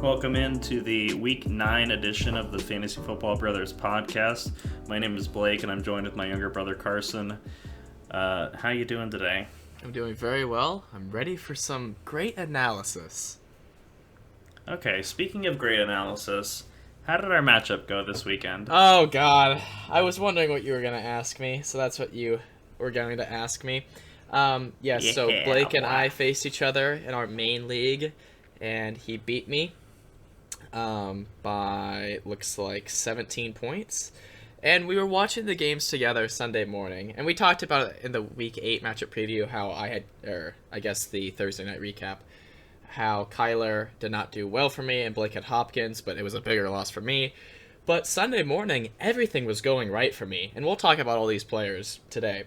Welcome into the Week 9 edition of the Fantasy Football Brothers podcast. My name is Blake, and I'm joined with my younger brother Carson. How you doing today? I'm doing very well. I'm ready for some great analysis. Okay, speaking of great analysis, how did our matchup go this weekend? Oh, God. I was wondering what you were going to ask me, so that's what you were going to ask me. So Blake and I faced each other in our main league, and he beat me by, looks like, 17 points. And we were watching the games together Sunday morning, and we talked about it in the Week 8 matchup preview, how the Thursday night recap, how Kyler did not do well for me, and Blake had Hopkins, but it was a bigger loss for me. But Sunday morning, everything was going right for me, and we'll talk about all these players today.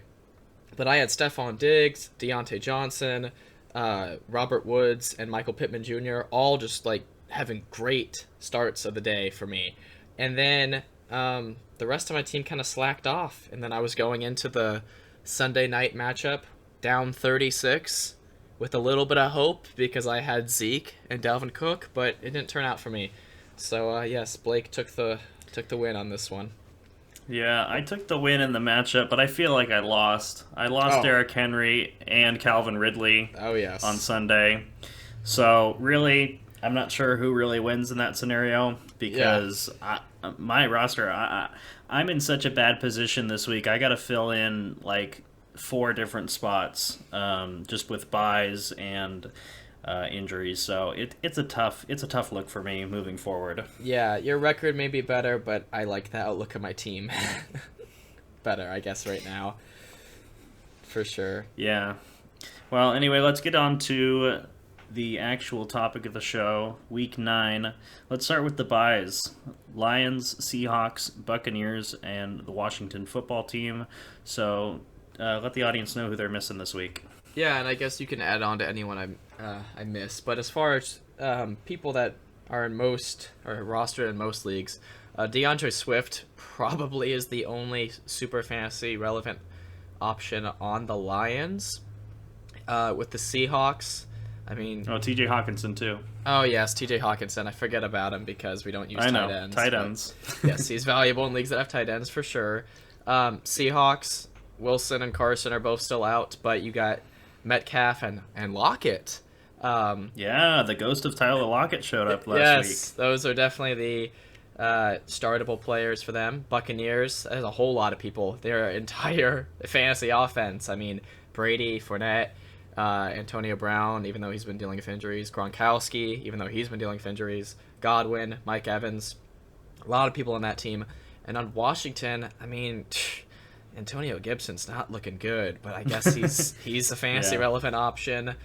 But I had Stephon Diggs, Deontay Johnson, Robert Woods, and Michael Pittman Jr. all just, having great starts of the day for me. And then the rest of my team kind of slacked off, and then I was going into the Sunday night matchup down 36 with a little bit of hope because I had Zeke and Dalvin Cook, but it didn't turn out for me. So yes, Blake took the win on this one. Yeah, I took the win in the matchup, but I feel like I lost. I lost Derrick Henry and Calvin Ridley on Sunday. So really, I'm not sure who really wins in that scenario because my roster, I'm in such a bad position this week. I got to fill in 4 different spots just with buys and injuries. So it's a tough look for me moving forward. Yeah, your record may be better, but I like the outlook of my team better, I guess, right now. For sure. Yeah. Well, anyway, let's get on to the actual topic of the show, Week 9. Let's start with the buys. Lions, Seahawks, Buccaneers, and the Washington football team. So let the audience know who they're missing this week. Yeah, and I guess you can add on to anyone I miss. But as far as people that are rostered in most leagues, DeAndre Swift probably is the only super fantasy relevant option on the Lions. With the Seahawks, T.J. Hawkinson too. Oh yes, T.J. Hawkinson. I forget about him because we don't use tight ends. Tight ends. Yes, he's valuable in leagues that have tight ends for sure. Seahawks, Wilson and Carson are both still out, but you got Metcalf and Lockett. The ghost of Tyler Lockett showed up last week. Yes, those are definitely the startable players for them. Buccaneers, there's a whole lot of people. Their entire fantasy offense. Brady, Fournette, Antonio Brown, even though he's been dealing with injuries. Gronkowski, even though he's been dealing with injuries. Godwin, Mike Evans. A lot of people on that team. And on Washington, Antonio Gibson's not looking good, but I guess he's a fantasy relevant option.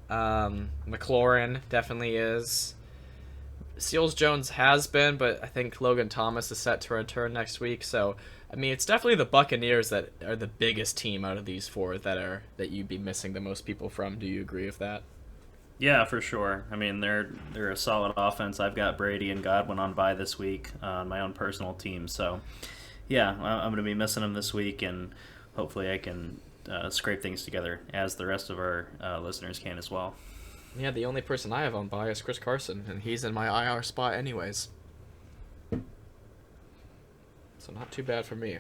McLaurin definitely is. Seals Jones has been, but I think Logan Thomas is set to return next week. So, it's definitely the Buccaneers that are the biggest team out of these 4 that you'd be missing the most people from. Do you agree with that? Yeah, for sure. They're a solid offense. I've got Brady and Godwin on bye this week on my own personal team. So, yeah, I'm going to be missing them this week, and hopefully I can scrape things together as the rest of our listeners can as well. Yeah, the only person I have on bye is Chris Carson, and he's in my IR spot anyways. So not too bad for me.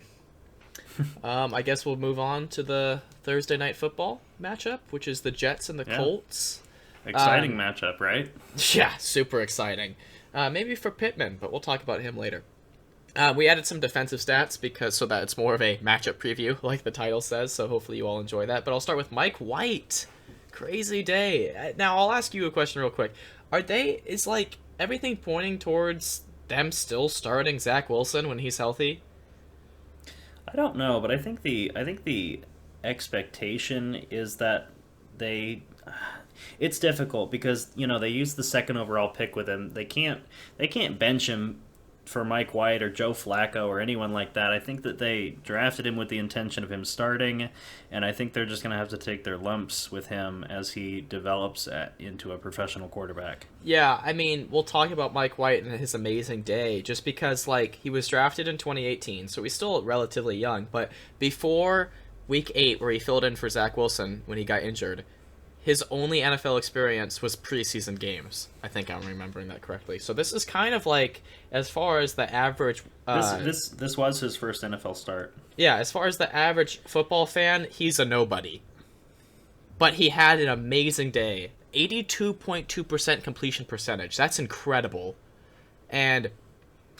I guess we'll move on to the Thursday night football matchup, which is the Jets and the Colts. Exciting matchup, right? Yeah, super exciting. Maybe for Pittman, but we'll talk about him later. We added some defensive stats so that it's more of a matchup preview, like the title says, so hopefully you all enjoy that. But I'll start with Mike White. Crazy day. Now, I'll ask you a question real quick. Is everything pointing towards them still starting Zach Wilson when he's healthy? I don't know, but I think the expectation is that it's difficult because they use the 2nd overall pick with him. They can't bench him for Mike White or Joe Flacco or anyone like that. I think that they drafted him with the intention of him starting, and I think they're just going to have to take their lumps with him as he develops into a professional quarterback. Yeah, we'll talk about Mike White and his amazing day just because, he was drafted in 2018, so he's still relatively young, but before Week 8, where he filled in for Zach Wilson when he got injured, his only NFL experience was preseason games. I think I'm remembering that correctly. So this is kind of like, as far as the average... This was his first NFL start. Yeah, as far as the average football fan, he's a nobody. But he had an amazing day. 82.2% completion percentage. That's incredible. And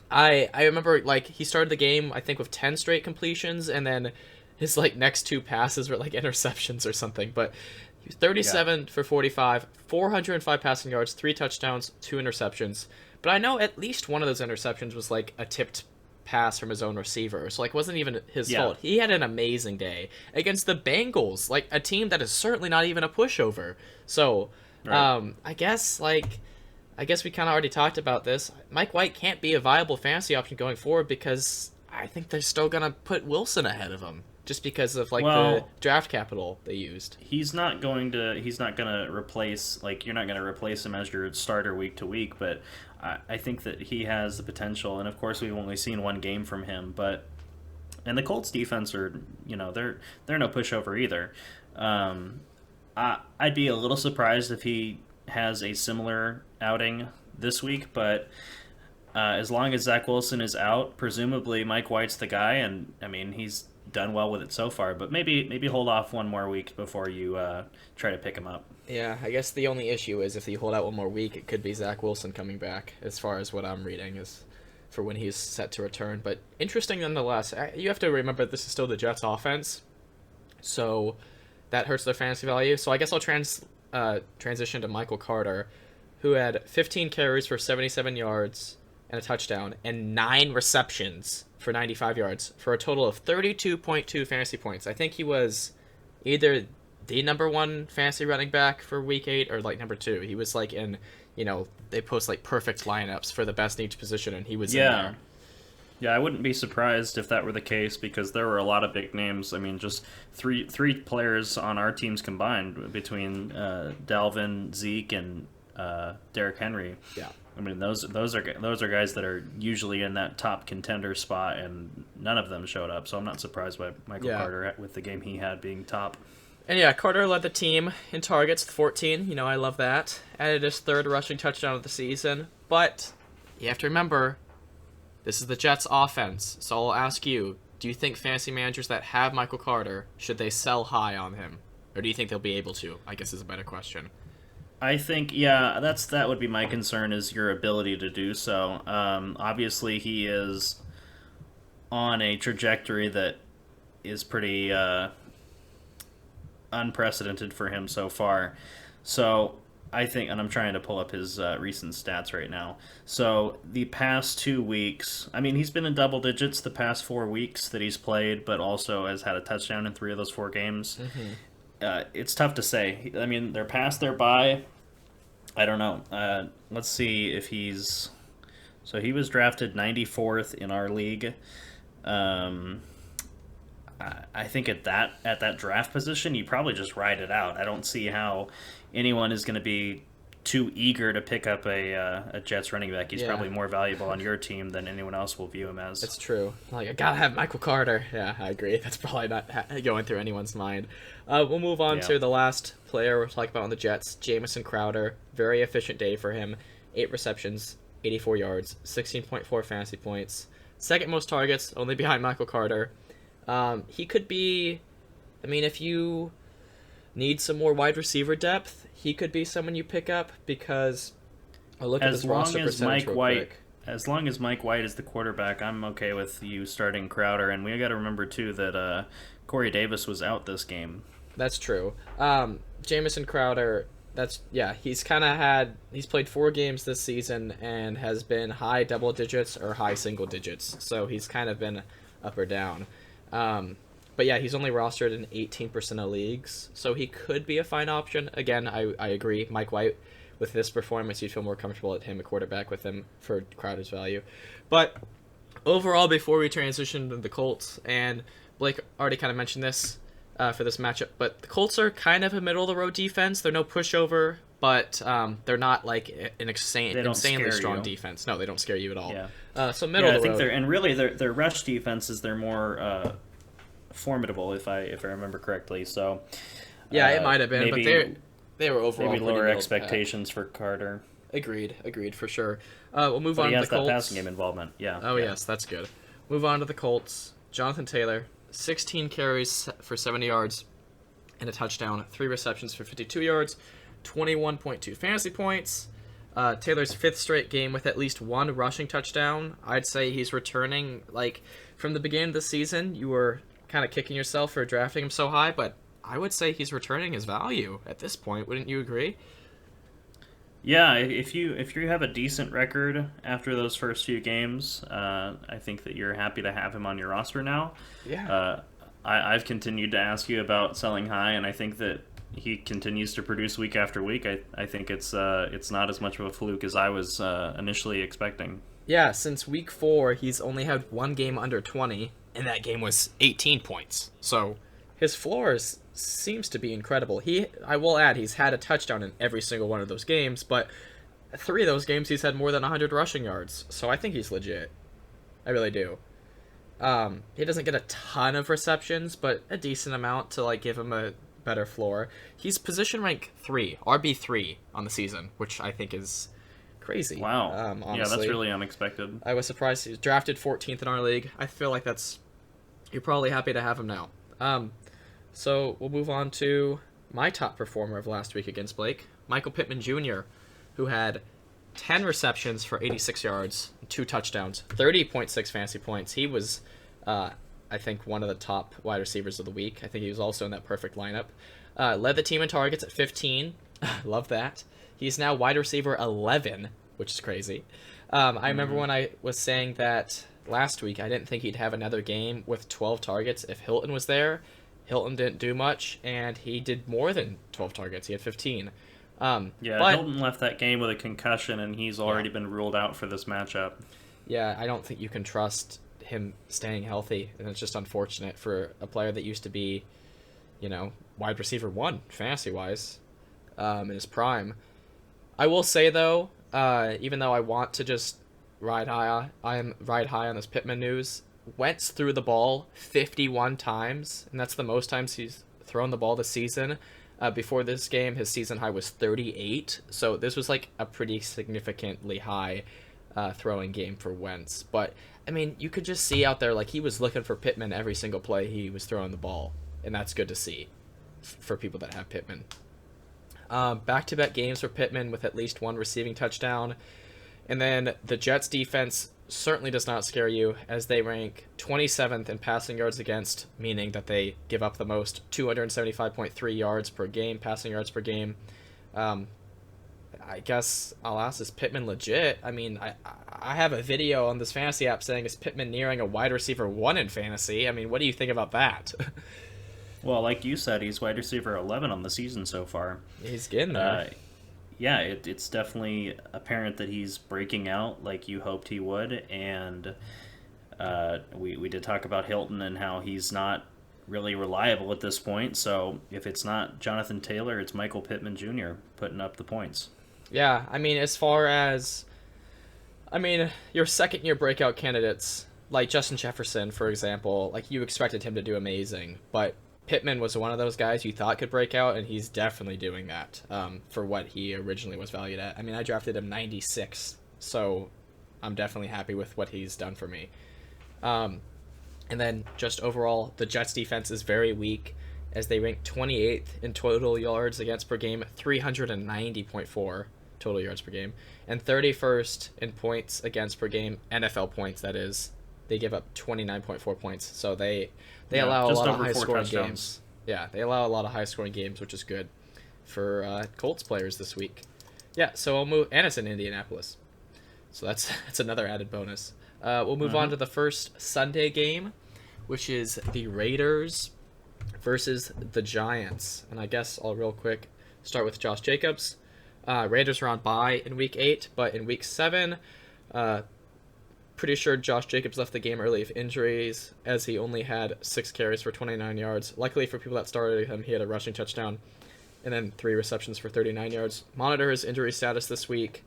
I remember, like, he started the game, I think, with 10 straight completions, and then his, like, next two passes were, like, interceptions or something. But he was 37 for 45, 405 passing yards, 3 touchdowns, 2 interceptions. But I know at least one of those interceptions was, like, a tipped pass from his own receiver. So, like, it wasn't even his fault. He had an amazing day against the Bengals, like, a team that is certainly not even a pushover. So, right. I guess we kind of already talked about this. Mike White can't be a viable fantasy option going forward because I think they're still going to put Wilson ahead of him just because of, like, the draft capital they used. He's not going to replace, like, you're not going to replace him as your starter week to week, but I think that he has the potential, and of course we've only seen one game from him, and the Colts defense are, they're no pushover either. I'd be a little surprised if he has a similar outing this week, but as long as Zach Wilson is out, presumably Mike White's the guy, and I mean he's done well with it so far, but maybe hold off one more week before you try to pick him up. Yeah, I guess the only issue is if you hold out one more week, it could be Zach Wilson coming back, as far as what I'm reading is for when he's set to return. But interesting nonetheless. You have to remember this is still the Jets offense, so that hurts their fantasy value. So I guess I'll transition to Michael Carter, who had 15 carries for 77 yards and a touchdown, and 9 receptions for 95 yards, for a total of 32.2 fantasy points. I think he was either the number 1 fantasy running back for week 8 or, like, number 2. He was, like, in, they post, like, perfect lineups for the best in each position, and he was in there. Yeah, I wouldn't be surprised if that were the case because there were a lot of big names. I mean, just three players on our teams combined between Dalvin, Zeke, and Derrick Henry. Yeah. I mean, those are guys that are usually in that top contender spot, and none of them showed up. So I'm not surprised by Michael Carter with the game he had being top. And yeah, Carter led the team in targets with 14. I love that. Added his 3rd rushing touchdown of the season. But you have to remember, this is the Jets offense. So I'll ask you, do you think fantasy managers that have Michael Carter, should they sell high on him? Or do you think they'll be able to? I guess is a better question. I think, that would be my concern, is your ability to do so. Obviously, he is on a trajectory that is pretty unprecedented for him so far. So I think, and I'm trying to pull up his recent stats right now. So the past 2 weeks, I mean, he's been in double digits the past 4 weeks that he's played, but also has had a touchdown in 3 of those 4 games. Mm-hmm. It's tough to say. I mean, they're past their bye. I don't know. Let's see if he's... So he was drafted 94th in our league. I think at that draft position, you probably just ride it out. I don't see how anyone is going to be too eager to pick up a Jets running back. He's probably more valuable on your team than anyone else will view him as. That's true. Like, I gotta have Michael Carter. Yeah, I agree. That's probably not going through anyone's mind. We'll move on to the last player we'll talk about on the Jets, Jamison Crowder. Very efficient day for him. 8 receptions, 84 yards, 16.4 fantasy points. Second most targets, only behind Michael Carter. He could be... I mean, if you need some more wide receiver depth, he could be someone you pick up because I'll look at his roster percentage real quick. As long as Mike White is the quarterback, I'm okay with you starting Crowder. And we got to remember, too, that Corey Davis was out this game. That's true. Jamison Crowder, he's played 4 games this season and has been high double digits or high single digits. So he's kind of been up or down. But yeah, he's only rostered in 18% of leagues, so he could be a fine option. Again, I agree. Mike White, with this performance, you'd feel more comfortable at him, a quarterback with him for Crowder's value. But overall, before we transition to the Colts, and Blake already kind of mentioned this for this matchup, but the Colts are kind of a middle-of-the-road defense. They're no pushover, but they're not like an insanely strong defense. No, they don't scare you at all. Yeah. So middle of the road. And really their rush defenses, they're more formidable if I remember correctly. So yeah, it might have been, but they were overall maybe lower pretty expectations for Carter. Agreed for sure. We'll move on to the Colts. He has that passing game involvement, yeah. Oh, yes, that's good. Move on to the Colts. Jonathan Taylor, 16 carries for 70 yards and a touchdown, 3 receptions for 52 yards, 21.2 fantasy points. Taylor's 5th straight game with at least 1 rushing touchdown. I'd say he's returning, like, from the beginning of the season, you were kind of kicking yourself for drafting him so high, but I would say he's returning his value at this point. Wouldn't you agree? Yeah, if you have a decent record after those first few games, I think that you're happy to have him on your roster now. Yeah. I've continued to ask you about selling high, and I think that he continues to produce week after week. I think it's not as much of a fluke as I was initially expecting. Yeah, since week 4, he's only had 1 game under 20, and that game was 18 points. So his floor seems to be incredible. I will add, he's had a touchdown in every single one of those games, but 3 of those games he's had more than 100 rushing yards. So I think he's legit. I really do. He doesn't get a ton of receptions, but a decent amount to like give him a better floor. He's position rank 3, RB3 on the season, which I think is crazy. Wow. Honestly. Yeah, that's really unexpected. I was surprised he was drafted 14th in our league. I feel like you're probably happy to have him now. So we'll move on to my top performer of last week against Blake, Michael Pittman Jr., who had 10 receptions for 86 yards, 2 touchdowns, 30.6 fantasy points. He was, I think, one of the top wide receivers of the week. I think he was also in that perfect lineup. Led the team in targets at 15. Love that. He's now wide receiver 11, which is crazy. I remember when I was saying that last week, I didn't think he'd have another game with 12 targets if Hilton was there. Hilton didn't do much, and he did more than 12 targets. He had 15. Hilton left that game with a concussion, and he's already been ruled out for this matchup. Yeah, I don't think you can trust him staying healthy, and it's just unfortunate for a player that used to be, wide receiver 1, fantasy-wise, in his prime. I will say, though, even though I want to just ride high on this Pittman news, Wentz threw the ball 51 times, and that's the most times he's thrown the ball this season. Before this game, his season high was 38, so this was like a pretty significantly high throwing game for Wentz. But, I mean, you could just see out there, like, he was looking for Pittman every single play he was throwing the ball, and that's good to see for people that have Pittman. Back-to-back games for Pittman with at least 1 receiving touchdown, and then the Jets defense certainly does not scare you, as they rank 27th in passing yards against, meaning that they give up the most, 275.3 yards per game, passing yards per game. I guess I'll ask, is Pittman legit? I mean, I have a video on this fantasy app saying, is Pittman nearing a wide receiver 1 in fantasy? I mean, what do you think about that? Well, like you said, he's wide receiver 11 on the season so far. He's getting there. Yeah, it's definitely apparent that he's breaking out like you hoped he would, and we did talk about Hilton and how he's not really reliable at this point, so if it's not Jonathan Taylor, it's Michael Pittman Jr. putting up the points. Yeah, I mean, as far as, your second-year breakout candidates, like Justin Jefferson, for example, like, you expected him to do amazing, but Pittman was one of those guys you thought could break out, and he's definitely doing that for what he originally was valued at. I mean, I drafted him 96, so I'm definitely happy with what he's done for me. And then just overall, the Jets defense is very weak, as they rank 28th in total yards against per game, 390.4 total yards per game, and 31st in points against per game, NFL points, that is. They give up 29.4 points, so they allow a lot of high-scoring games. Yeah, they allow a lot of high-scoring games, which is good for Colts players this week. Yeah, so I'll move, and it's in Indianapolis, so that's another added bonus. We'll move on to the first Sunday game, which is the Raiders versus the Giants, and I guess I'll real quick start with Josh Jacobs. Raiders are on bye in Week 8, but in Week 7, pretty sure Josh Jacobs left the game early of injuries, as he only had 6 carries for 29 yards. Luckily for people that started him, he had a rushing touchdown, and then 3 receptions for 39 yards. Monitor his injury status this week.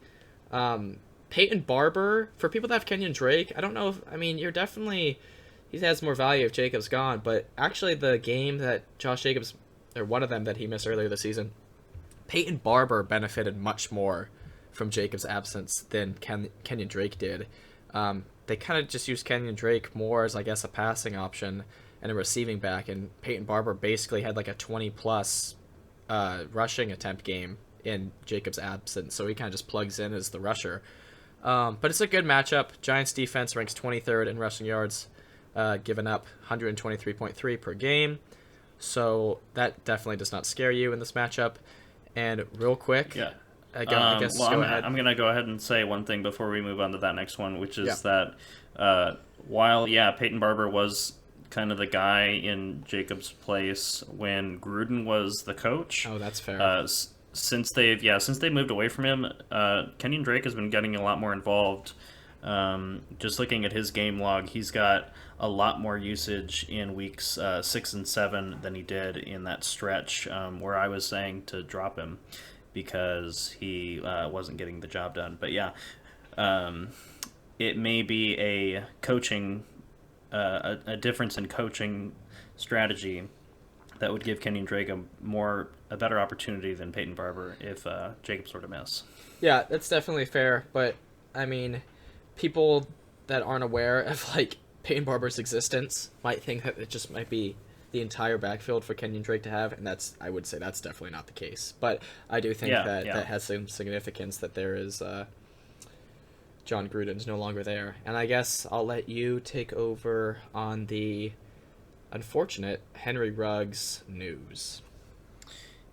Peyton Barber, for people that have Kenyon Drake, I don't know if, he has more value if Jacobs gone, but actually the game that Josh Jacobs, or one of them that he missed earlier this season, Peyton Barber benefited much more from Jacobs' absence than Kenyon Drake did. They kind of just used Kenyon Drake more as, I guess, a passing option and a receiving back, and Peyton Barber basically had like a 20-plus rushing attempt game in Jacobs' absence, so he kind of just plugs in as the rusher. But it's a good matchup. Giants defense ranks 23rd in rushing yards, given up 123.3 per game, so that definitely does not scare you in this matchup. And real quick, yeah. I guess well, go ahead. I'm going to go ahead and say one thing before we move on to that next one, which is that while, Peyton Barber was kind of the guy in Jacobs' place when Gruden was the coach. Oh, that's fair. Since they moved away from him, Kenyon Drake has been getting a lot more involved. Just looking at his game log, he's got a lot more usage in weeks 6 and 7 than he did in that stretch where I was saying to drop him because he wasn't getting the job done. But it may be a coaching a difference in coaching strategy that would give Kenyon Drake a better opportunity than Peyton Barber if Jacobs were to miss. Yeah, that's definitely fair, but I mean, people that aren't aware of like Peyton Barber's existence might think that it just might be the entire backfield for Kenyon Drake to have, and I would say that's definitely not the case. But I do think that has some significance that there is John Gruden's no longer there. And I guess I'll let you take over on the unfortunate Henry Ruggs news.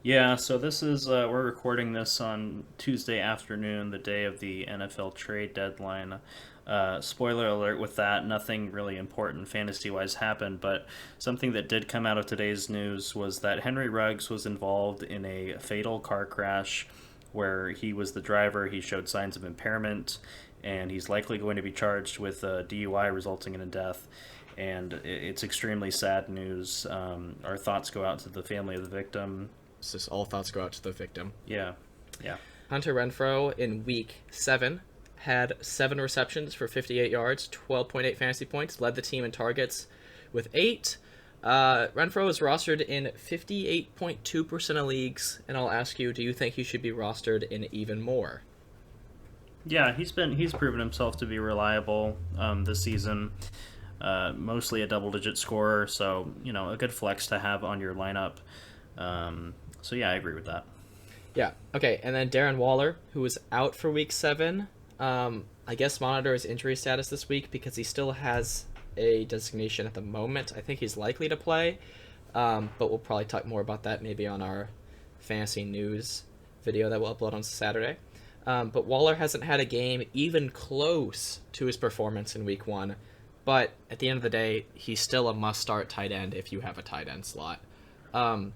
Yeah, so this is, we're recording this on Tuesday afternoon, the day of the NFL trade deadline. Spoiler alert with that, nothing really important fantasy-wise happened, but something that did come out of today's news was that Henry Ruggs was involved in a fatal car crash where he was the driver, he showed signs of impairment, and he's likely going to be charged with DUI resulting in a death. And it's extremely sad news. Our thoughts go out to the family of the victim. It's just all thoughts go out to the victim. Yeah. Hunter Renfrow in week 7 had 7 receptions for 58 yards, 12.8 fantasy points, led the team in targets with 8. Renfrow is rostered in 58.2% of leagues, and I'll ask you, do you think he should be rostered in even more? Yeah, he's proven himself to be reliable this season. Mostly a double-digit scorer, so a good flex to have on your lineup. So I agree with that. Yeah. Okay, and then Darren Waller, who was out for week 7. I guess monitor his injury status this week because he still has a designation at the moment. I think he's likely to play, but we'll probably talk more about that maybe on our fantasy news video that we'll upload on Saturday. But Waller hasn't had a game even close to his performance in week 1. But at the end of the day, he's still a must-start tight end if you have a tight end slot. And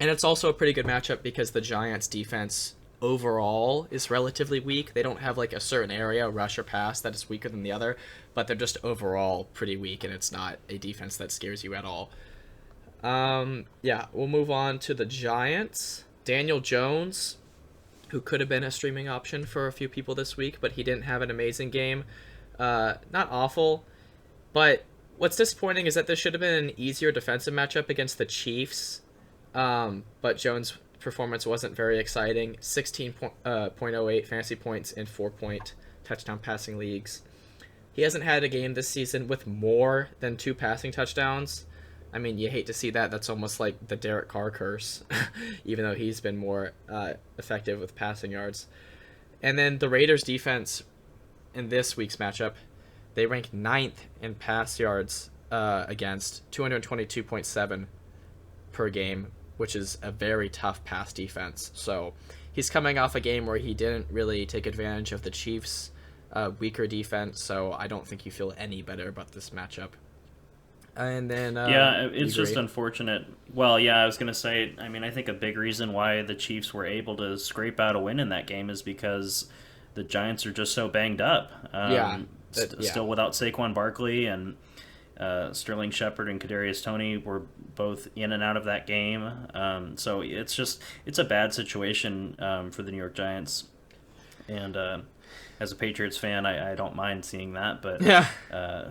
it's also a pretty good matchup because the Giants' defense overall is relatively weak. They don't have like a certain area, rush or pass, that is weaker than the other, but they're just overall pretty weak, and it's not a defense that scares you at all. We'll move on to the Giants. Daniel Jones, who could have been a streaming option for a few people this week, but he didn't have an amazing game. Not awful, but what's disappointing is that this should have been an easier defensive matchup against the Chiefs, but Jones' performance wasn't very exciting. 16.08 fantasy points in 4-point touchdown passing leagues. He hasn't had a game this season with more than 2 passing touchdowns. I mean, you hate to see that. That's almost like the Derek Carr curse, even though he's been more effective with passing yards. And then the Raiders' defense in this week's matchup, they rank 9th in pass yards against, 222.7 per game, which is a very tough pass defense. So he's coming off a game where he didn't really take advantage of the Chiefs' weaker defense, so I don't think you feel any better about this matchup. And then it's just unfortunate. Well, I was gonna say, I mean, I think a big reason why the Chiefs were able to scrape out a win in that game is because the Giants are just so banged up. Still without Saquon Barkley, and Sterling Shepard and Kadarius Toney were both in and out of that game. So it's a bad situation for the New York Giants. And as a Patriots fan, I don't mind seeing that, but Yeah.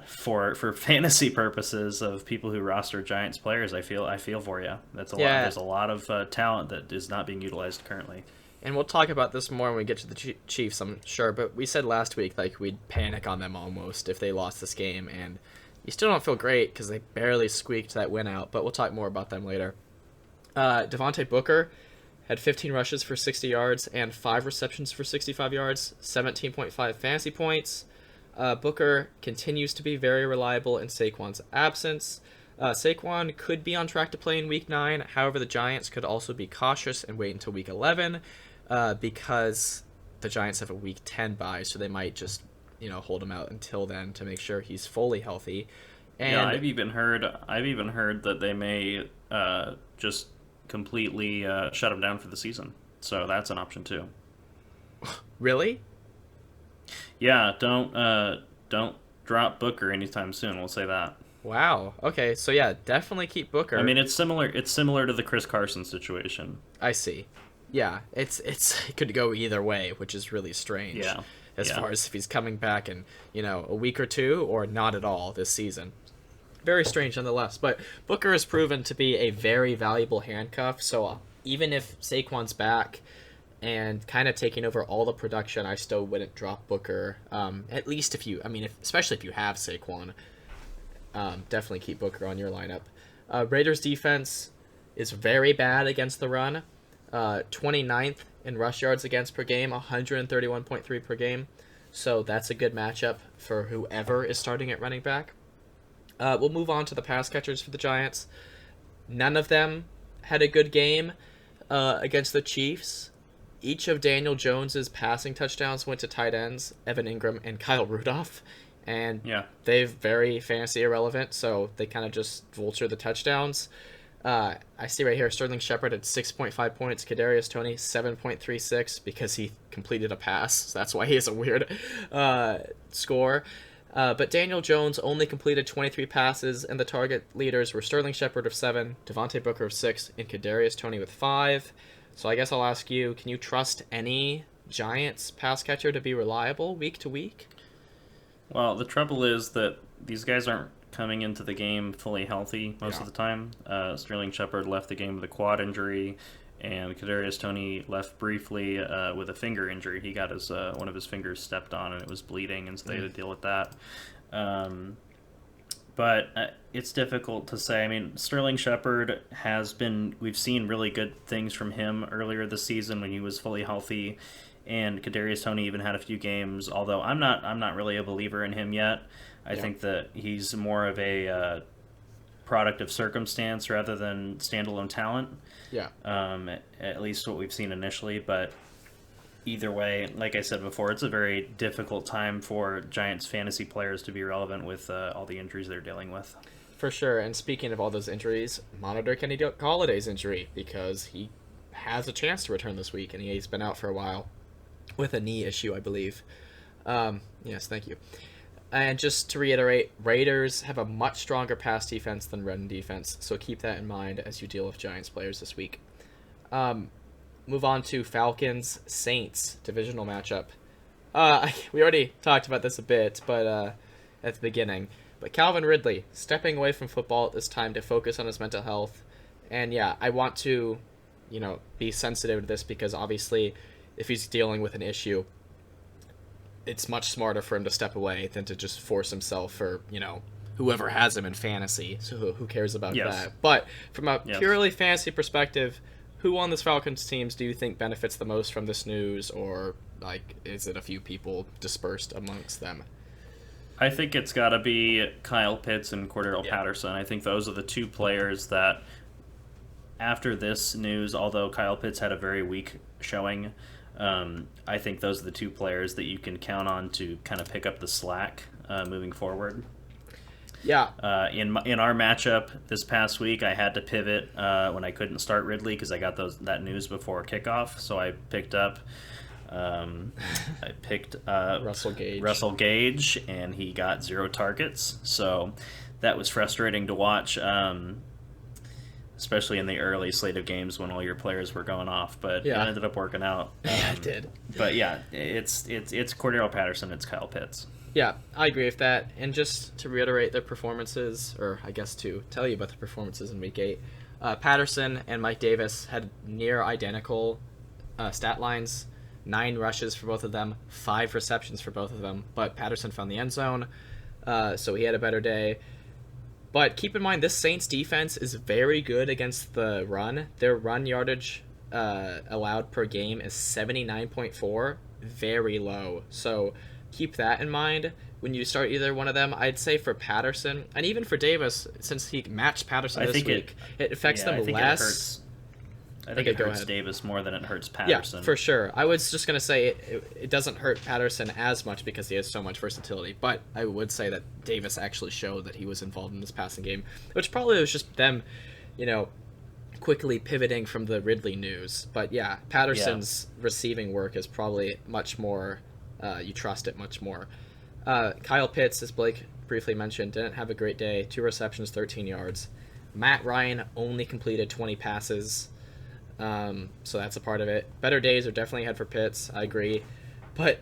For fantasy purposes of people who roster Giants players, I feel for you. That's a lot. There's a lot of talent that is not being utilized currently. And we'll talk about this more when we get to the Chiefs, I'm sure. But we said last week like we'd panic on them almost if they lost this game, and you still don't feel great because they barely squeaked that win out. But we'll talk more about them later. Devontae Booker had 15 rushes for 60 yards and 5 receptions for 65 yards, 17.5 fantasy points. Booker continues to be very reliable in Saquon's absence. Saquon could be on track to play in Week 9. However, the Giants could also be cautious and wait until Week 11 because the Giants have a Week 10 bye, so they might just hold him out until then to make sure he's fully healthy. And yeah, I've even heard that they may just completely shut him down for the season. So that's an option too. Really? Yeah, don't drop Booker anytime soon. We'll say that. Wow. Okay, so yeah, definitely keep Booker. I mean, it's similar to the Chris Carson situation. I see. Yeah, it could go either way, which is really strange. Yeah. As far as if he's coming back in, a week or two or not at all this season. Very strange nonetheless, but Booker has proven to be a very valuable handcuff, so even if Saquon's back and kind of taking over all the production, I still wouldn't drop Booker. At least especially if you have Saquon, definitely keep Booker on your lineup. Raiders defense is very bad against the run, 29th in rush yards against per game, 131.3 per game, so that's a good matchup for whoever is starting at running back. We'll move on to the pass catchers for the Giants. None of them had a good game against the Chiefs. Each of Daniel Jones's passing touchdowns went to tight ends, Evan Ingram and Kyle Rudolph. And they're very fantasy irrelevant, so they kind of just vulture the touchdowns. I see right here, Sterling Shepard at 6.5 points, Kadarius Toney 7.36 because he completed a pass. So that's why he has a weird score. But Daniel Jones only completed 23 passes, and the target leaders were Sterling Shepard of 7, Devontae Booker of 6, and Kadarius Toney with 5. So I guess I'll ask you, can you trust any Giants pass catcher to be reliable week to week? Well, the trouble is that these guys aren't coming into the game fully healthy most of the time. Sterling Shepard left the game with a quad injury, and Kadarius Toney left briefly with a finger injury. He got his one of his fingers stepped on, and it was bleeding, and so they had to deal with that. But it's difficult to say. I mean, Sterling Shepard we've seen really good things from him earlier this season when he was fully healthy, and Kadarius Toney even had a few games, although I'm not really a believer in him yet. I think that he's more of a product of circumstance rather than standalone talent. Yeah. At least what we've seen initially, but either way, like I said before, it's a very difficult time for Giants fantasy players to be relevant with all the injuries they're dealing with. For sure, and speaking of all those injuries, monitor Kenny Galladay's injury because he has a chance to return this week, and he's been out for a while with a knee issue, I believe. Yes, thank you. And just to reiterate, Raiders have a much stronger pass defense than run defense, so keep that in mind as you deal with Giants players this week. Move on to Falcons-Saints divisional matchup. We already talked about this a bit, but at the beginning. But Calvin Ridley stepping away from football at this time to focus on his mental health. And yeah, I want to, be sensitive to this because obviously, if he's dealing with an issue, it's much smarter for him to step away than to just force himself for, whoever has him in fantasy. So who cares about that? But from a purely fantasy perspective, who on this Falcons teams do you think benefits the most from this news, or is it a few people dispersed amongst them? I think it's got to be Kyle Pitts and Cordero Patterson. I think those are the two players that, after this news, although Kyle Pitts had a very weak showing, I think those are the two players that you can count on to kind of pick up the slack moving forward. Yeah. In our matchup this past week, I had to pivot when I couldn't start Ridley because I got that news before kickoff. So I picked up Russell Gage, and he got 0 targets. So that was frustrating to watch. especially in the early slate of games when all your players were going off. But it ended up working out. Yeah, it did. But yeah, it's Cordero Patterson, it's Kyle Pitts. Yeah, I agree with that. And just to reiterate their performances, or I guess to tell you about the performances in Week 8, Patterson and Mike Davis had near identical stat lines. 9 rushes for both of them, 5 receptions for both of them. But Patterson found the end zone, so he had a better day. But keep in mind, this Saints defense is very good against the run. Their run yardage allowed per game is 79.4, very low. So keep that in mind when you start either one of them. I'd say for Patterson, and even for Davis, since he matched Patterson this week, it affects them less. I think it hurts Davis more than it hurts Patterson. Yeah, for sure. I was just going to say it doesn't hurt Patterson as much because he has so much versatility, but I would say that Davis actually showed that he was involved in this passing game, which probably was just them, quickly pivoting from the Ridley news. But yeah, Patterson's receiving work is probably much more, you trust it much more. Kyle Pitts, as Blake briefly mentioned, didn't have a great day. 2 receptions, 13 yards. Matt Ryan only completed 20 passes. So that's a part of it. Better days are definitely ahead for Pitts. I agree. But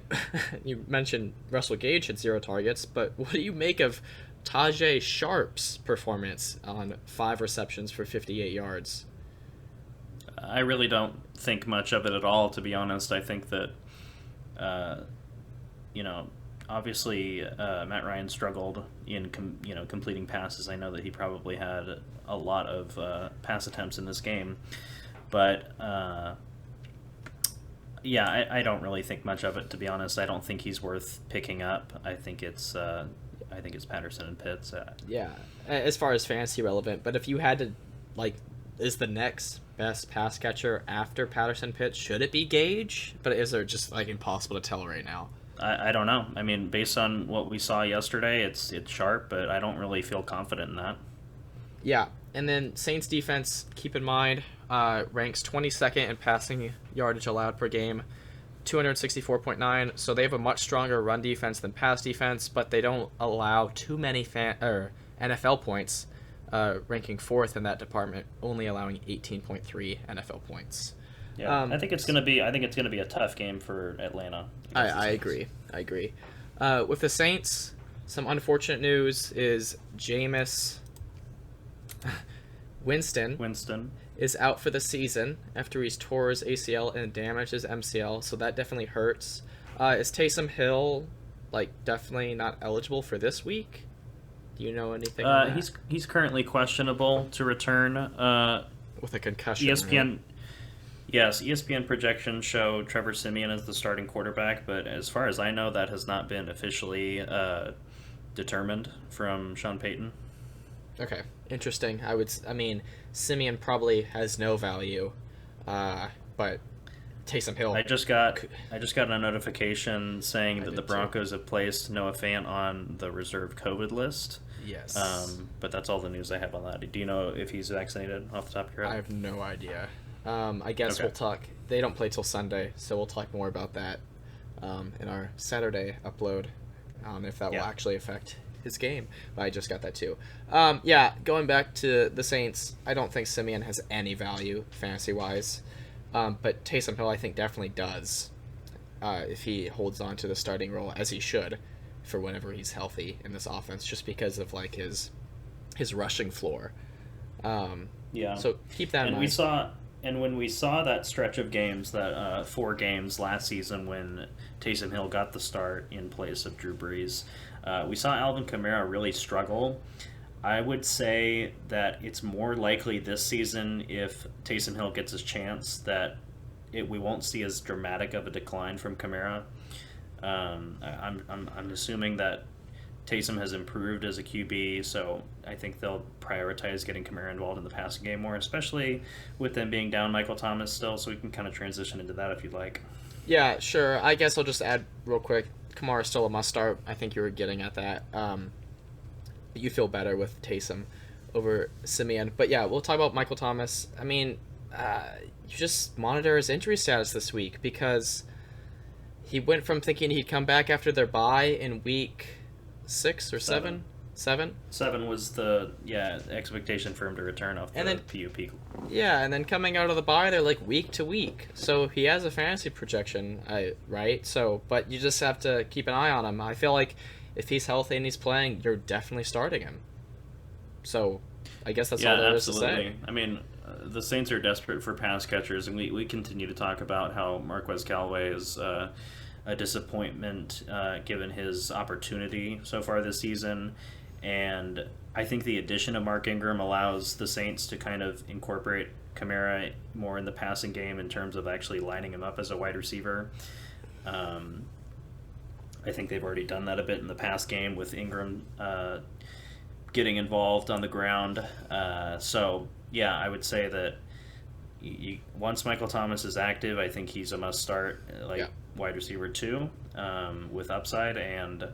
you mentioned Russell Gage had 0 targets. But what do you make of Tajay Sharp's performance on 5 receptions for 58 yards? I really don't think much of it at all, to be honest. I think that, obviously Matt Ryan struggled in completing passes. I know that he probably had a lot of pass attempts in this game. But, I don't really think much of it, to be honest. I don't think he's worth picking up. I think it's Patterson and Pitts. Yeah, as far as fantasy relevant. But if you had to, is the next best pass catcher after Patterson Pitts, should it be Gage? But is there just, impossible to tell right now? I don't know. I mean, based on what we saw yesterday, it's Sharp, but I don't really feel confident in that. Yeah, and then Saints defense, keep in mind, ranks 22nd in passing yardage allowed per game, 264.9. So they have a much stronger run defense than pass defense, but they don't allow too many NFL points, ranking 4th in that department, only allowing 18.3 NFL points. Yeah, I think it's gonna be a tough game for Atlanta. I agree. With the Saints, some unfortunate news is Jameis Winston is out for the season after he's tore his ACL and damaged his MCL, so that definitely hurts. Is Taysom Hill definitely not eligible for this week? Do you know anything? He's currently questionable to return. With a concussion. ESPN. Right? Yes, ESPN projections show Trevor Siemian as the starting quarterback, but as far as I know, that has not been officially determined from Sean Payton. Okay, interesting. Simeon probably has no value, but Taysom Hill. I just got a notification saying that the Broncos have placed Noah Fant on the reserve COVID list. Yes. But that's all the news I have on that. Do you know if he's vaccinated off the top of your head? I have no idea. I guess we'll talk. They don't play till Sunday, so we'll talk more about that in our Saturday upload, if that will actually affect his game. But I just got that too. Going back to the Saints, I don't think Simeon has any value fantasy-wise, but Taysom Hill I think definitely does if he holds on to the starting role, as he should, for whenever he's healthy in this offense, just because of his rushing floor. So keep that in mind. When we saw that stretch of games, that 4 games last season when Taysom Hill got the start in place of Drew Brees, we saw Alvin Kamara really struggle. I would say that it's more likely this season, if Taysom Hill gets his chance, that we won't see as dramatic of a decline from Kamara. I'm assuming that Taysom has improved as a QB, so I think they'll prioritize getting Kamara involved in the passing game more, especially with them being down Michael Thomas still, so we can kind of transition into that if you'd like. Yeah, sure. I guess I'll just add real quick, Kamara's still a must-start. I think you were getting at that. You feel better with Taysom over Simeon. But yeah, we'll talk about Michael Thomas. You just monitor his injury status this week, because he went from thinking he'd come back after their bye in week 6 or 7. 7? 7 was the expectation for him to return off the PUP. Yeah, and then coming out of the bye, they're like week to week. So he has a fantasy projection, right? So, but you just have to keep an eye on him. I feel like if he's healthy and he's playing, you're definitely starting him. So, I guess that's all there is to say. I mean, the Saints are desperate for pass catchers, and we continue to talk about how Marquez Callaway is a disappointment given his opportunity so far this season. And I think the addition of Mark Ingram allows the Saints to kind of incorporate Kamara more in the passing game in terms of actually lining him up as a wide receiver. I think they've already done that a bit in the pass game with Ingram getting involved on the ground. So, yeah, I would say that once Michael Thomas is active, I think he's a must-start, wide receiver 2 with upside. And,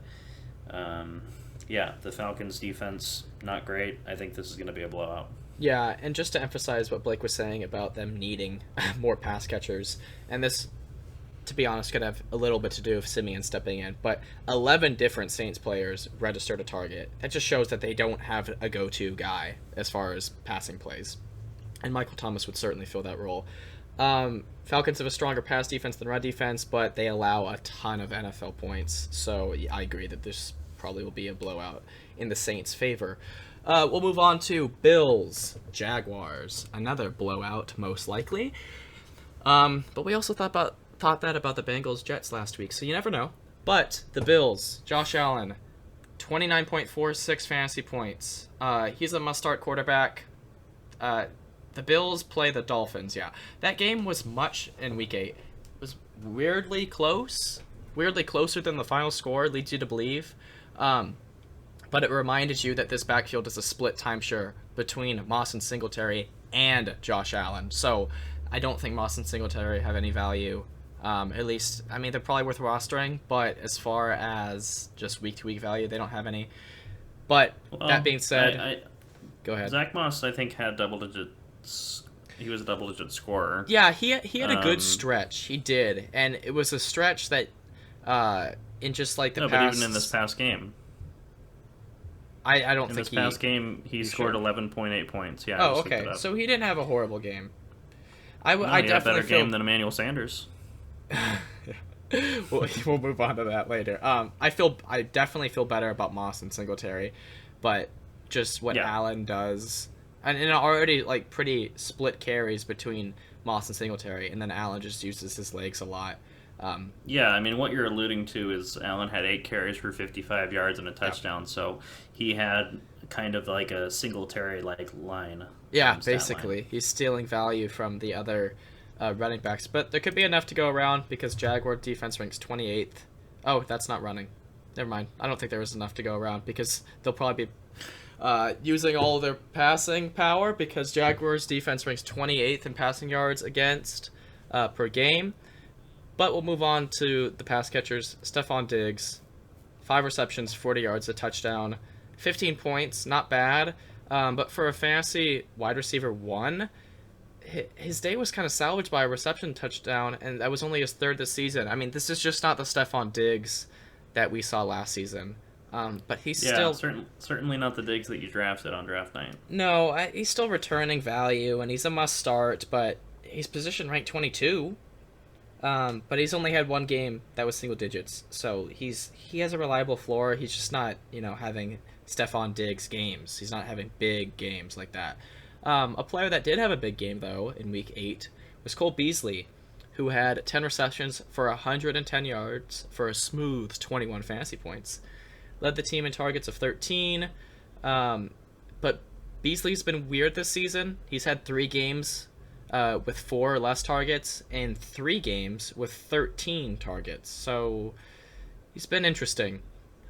the Falcons' defense, not great. I think this is going to be a blowout. Yeah, and just to emphasize what Blake was saying about them needing more pass catchers, and this, to be honest, could have a little bit to do with Simeon stepping in, but 11 different Saints players registered a target. That just shows that they don't have a go-to guy as far as passing plays. And Michael Thomas would certainly fill that role. Falcons have a stronger pass defense than run defense, but they allow a ton of NFL points, so I agree that this probably will be a blowout in the Saints' favor. We'll move on to Bills, Jaguars. Another blowout, most likely. But we also thought that about the Bengals, Jets last week, so you never know. But the Bills, Josh Allen, 29.46 fantasy points. He's a must-start quarterback. The Bills play the Dolphins, yeah. That game was much in Week 8. It was weirdly close. Weirdly closer than the final score leads you to believe. But it reminded you that this backfield is a split timeshare between Moss and Singletary and Josh Allen. So I don't think Moss and Singletary have any value. At least, I mean, they're probably worth rostering, but as far as just week-to-week value, they don't have any. But that being said, go ahead. Zach Moss, I think, had double digits. He was a double-digit scorer. Yeah, he had a good stretch. He did, and it was a stretch that in just like the past. But even in this past game. I don't think in this past game, he scored 11.8 points. Yeah. Oh, okay. So he didn't have a horrible game. I definitely had a better game than Emmanuel Sanders. We'll move on to that later. I definitely feel better about Moss and Singletary, but just what Allen does, and already like pretty split carries between Moss and Singletary, and then Allen just uses his legs a lot. I mean, what you're alluding to is Allen had 8 carries for 55 yards and a touchdown, so he had kind of like a Singletary-like line. Yeah, basically. He's stealing value from the other running backs. But there could be enough to go around because Jaguar defense ranks 28th. Oh, that's not running. Never mind. I don't think there was enough to go around because they'll probably be using all of their passing power because Jaguars defense ranks 28th in passing yards against per game. But we'll move on to the pass catchers. Stephon Diggs, 5 receptions, 40 yards, a touchdown, 15 points, not bad. But for a fantasy wide receiver 1, his day was kind of salvaged by a reception touchdown, and that was only his 3rd this season. I mean, this is just not the Stephon Diggs that we saw last season. But he's still... certainly not the Diggs that you drafted on draft night. No, he's still returning value, and he's a must-start, but he's position ranked 22. But he's only had 1 game that was single digits, so he has a reliable floor. He's just not, having Stephon Diggs games. He's not having big games like that. A player that did have a big game, though, in Week 8 was Cole Beasley, who had 10 receptions for 110 yards for a smooth 21 fantasy points. Led the team in targets of 13, but Beasley's been weird this season. He's had 3 games with 4 or less targets and 3 games with 13 targets. So he's been interesting.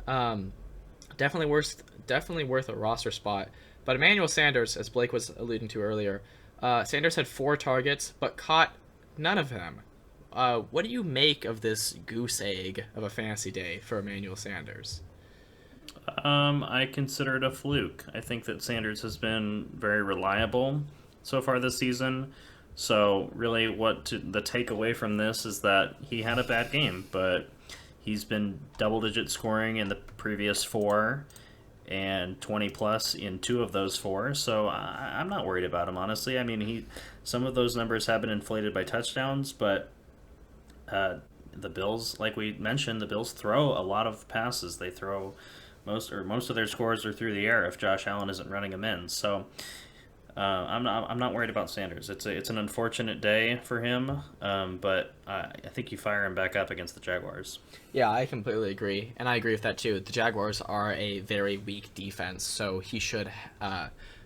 Definitely worth a roster spot. But Emmanuel Sanders, as Blake was alluding to earlier, Sanders had 4 targets but caught none of them. What do you make of this goose egg of a fantasy day for Emmanuel Sanders? I consider it a fluke. I think that Sanders has been very reliable so far this season. So really the takeaway from this is that he had a bad game, but he's been double-digit scoring in the previous 4, and 20 plus in 2 of those 4. So I'm not worried about him, honestly. I mean, some of those numbers have been inflated by touchdowns, but the Bills, like we mentioned, the Bills throw a lot of passes. They throw most of their scores are through the air if Josh Allen isn't running them in. So I'm not worried about Sanders. It's an unfortunate day for him, but I think you fire him back up against the Jaguars. Yeah, I completely agree, and I agree with that too. The Jaguars are a very weak defense, so he should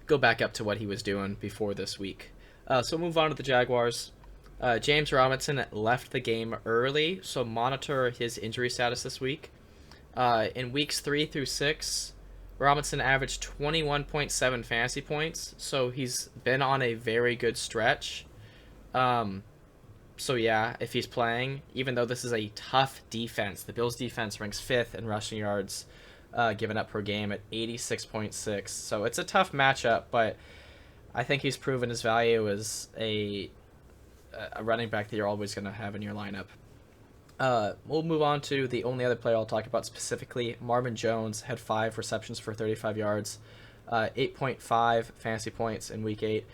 go back up to what he was doing before this week. So we'll move on to the Jaguars. James Robinson left the game early, so monitor his injury status this week. In weeks 3 through 6, Robinson averaged 21.7 fantasy points, so he's been on a very good stretch. So yeah, if he's playing, even though this is a tough defense, the Bills' defense ranks 5th in rushing yards given up per game at 86.6. So it's a tough matchup, but I think he's proven his value as a running back that you're always going to have in your lineup. We'll move on to the only other player I'll talk about specifically. Marvin Jones had 5 receptions for 35 yards, 8.5 fantasy points in week 8.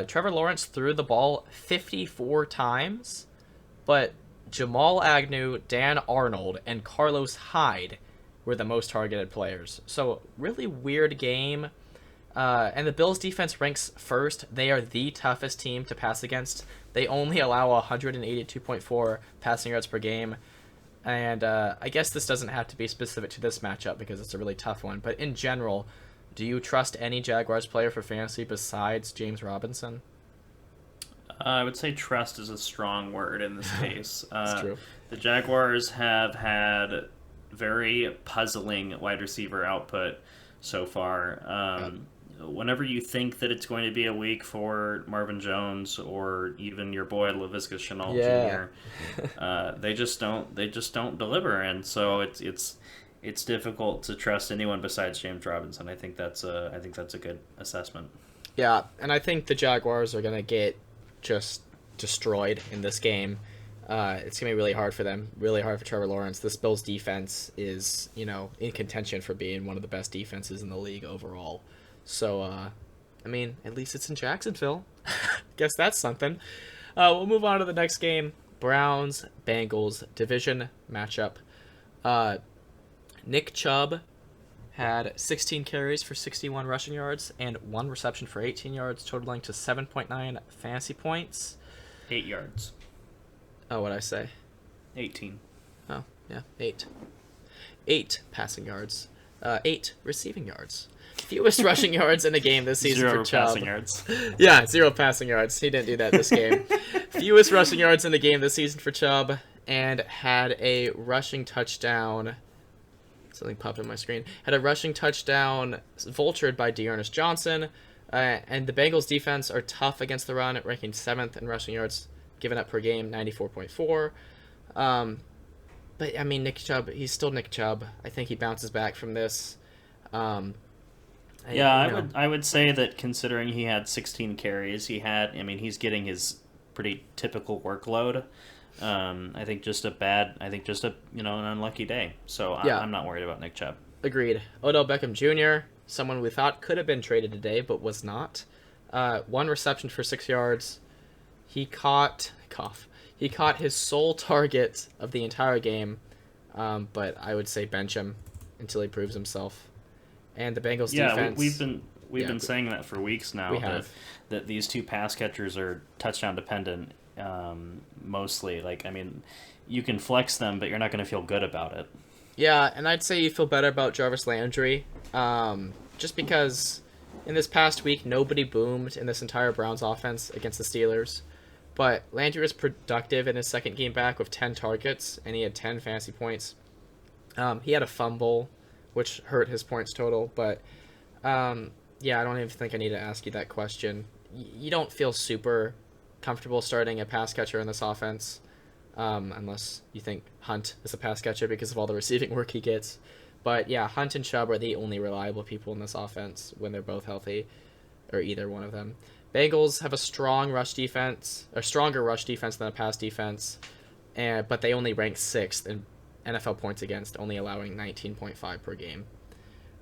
Trevor Lawrence threw the ball 54 times, but Jamal Agnew, Dan Arnold, and Carlos Hyde were the most targeted players. So really weird game. And the Bills defense ranks 1st. They are the toughest team to pass against. They only allow 182.4 passing yards per game. And I guess this doesn't have to be specific to this matchup because it's a really tough one. But in general, do you trust any Jaguars player for fantasy besides James Robinson? I would say trust is a strong word in this case. That's true. The Jaguars have had very puzzling wide receiver output so far. Whenever you think that it's going to be a week for Marvin Jones or even your boy Laviska Shenault Jr., they just don't deliver, and so it's difficult to trust anyone besides James Robinson. I think that's a good assessment. Yeah, and I think the Jaguars are gonna get just destroyed in this game. It's gonna be really hard for them, really hard for Trevor Lawrence. This Bills defense is, in contention for being one of the best defenses in the league overall. So, I mean, at least it's in Jacksonville. Guess that's something. We'll move on to the next game. Browns-Bengals division matchup. Nick Chubb had 16 carries for 61 rushing yards and 1 reception for 18 yards, totaling to 7.9 fantasy points. 8 yards. Oh, what'd I say? 18. Oh, yeah, 8. 8 passing yards. 8 receiving yards. Fewest rushing yards in a game this season for Chubb. 0 passing yards. Yeah, 0 passing yards. He didn't do that this game. Fewest rushing yards in the game this season for Chubb, and had a rushing touchdown. Something popped on my screen. Had a rushing touchdown vultured by Dearness Johnson. And the Bengals defense are tough against the run, ranking 7th in rushing yards given up per game, 94.4. But, I mean, Nick Chubb, he's still Nick Chubb. I think he bounces back from this. I would say that considering he had 16 carries, he's getting his pretty typical workload. I think just an unlucky day. So I'm not worried about Nick Chubb. Agreed. Odell Beckham Jr., someone we thought could have been traded today, but was not. 1 reception for 6 yards. He caught his sole target of the entire game, but I would say bench him until he proves himself. And the Bengals defense. We've been saying that for weeks now. That these 2 pass catchers are touchdown dependent, mostly. You can flex them, but you're not going to feel good about it. Yeah, and I'd say you feel better about Jarvis Landry, just because in this past week nobody boomed in this entire Browns offense against the Steelers. But Landry was productive in his second game back with 10 targets, and he had 10 fantasy points. He had a fumble, which hurt his points total. But, I don't even think I need to ask you that question. You don't feel super comfortable starting a pass catcher in this offense, unless you think Hunt is a pass catcher because of all the receiving work he gets. But, yeah, Hunt and Chubb are the only reliable people in this offense when they're both healthy, or either one of them. Bengals have a stronger rush defense than a pass defense, but they only rank 6th in NFL points against, only allowing 19.5 per game.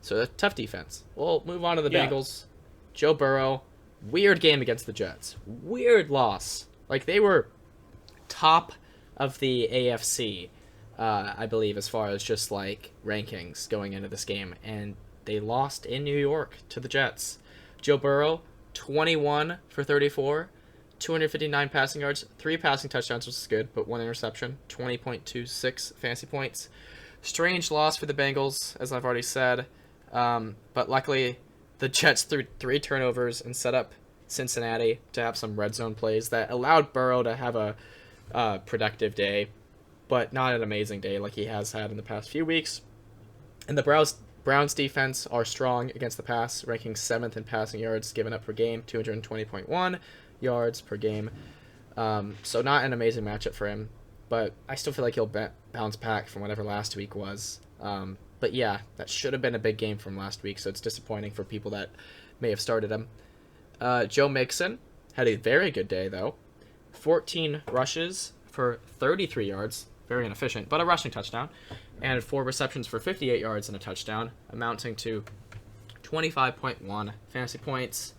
So a tough defense. We'll move on to the Bengals. Joe Burrow, weird game against the Jets. Weird loss. Like, they were top of the AFC, I believe, as far as just, like, rankings going into this game. And they lost in New York to the Jets. Joe Burrow, 21 for 34, 259 passing yards, 3 passing touchdowns, which is good, but 1 interception, 20.26 fantasy points. Strange loss for the Bengals, as I've already said. But luckily, the Jets threw 3 turnovers and set up Cincinnati to have some red zone plays that allowed Burrow to have a productive day, but not an amazing day like he has had in the past few weeks. And the Browns defense are strong against the pass, ranking 7th in passing yards given up per game, 220.1 yards per game. So not an amazing matchup for him, but I still feel like he'll bounce back from whatever last week was. But yeah, that should have been a big game from last week, so it's disappointing for people that may have started him. Joe Mixon had a very good day, though. 14 rushes for 33 yards, very inefficient, but a rushing touchdown, and 4 receptions for 58 yards and a touchdown, amounting to 25.1 fantasy points.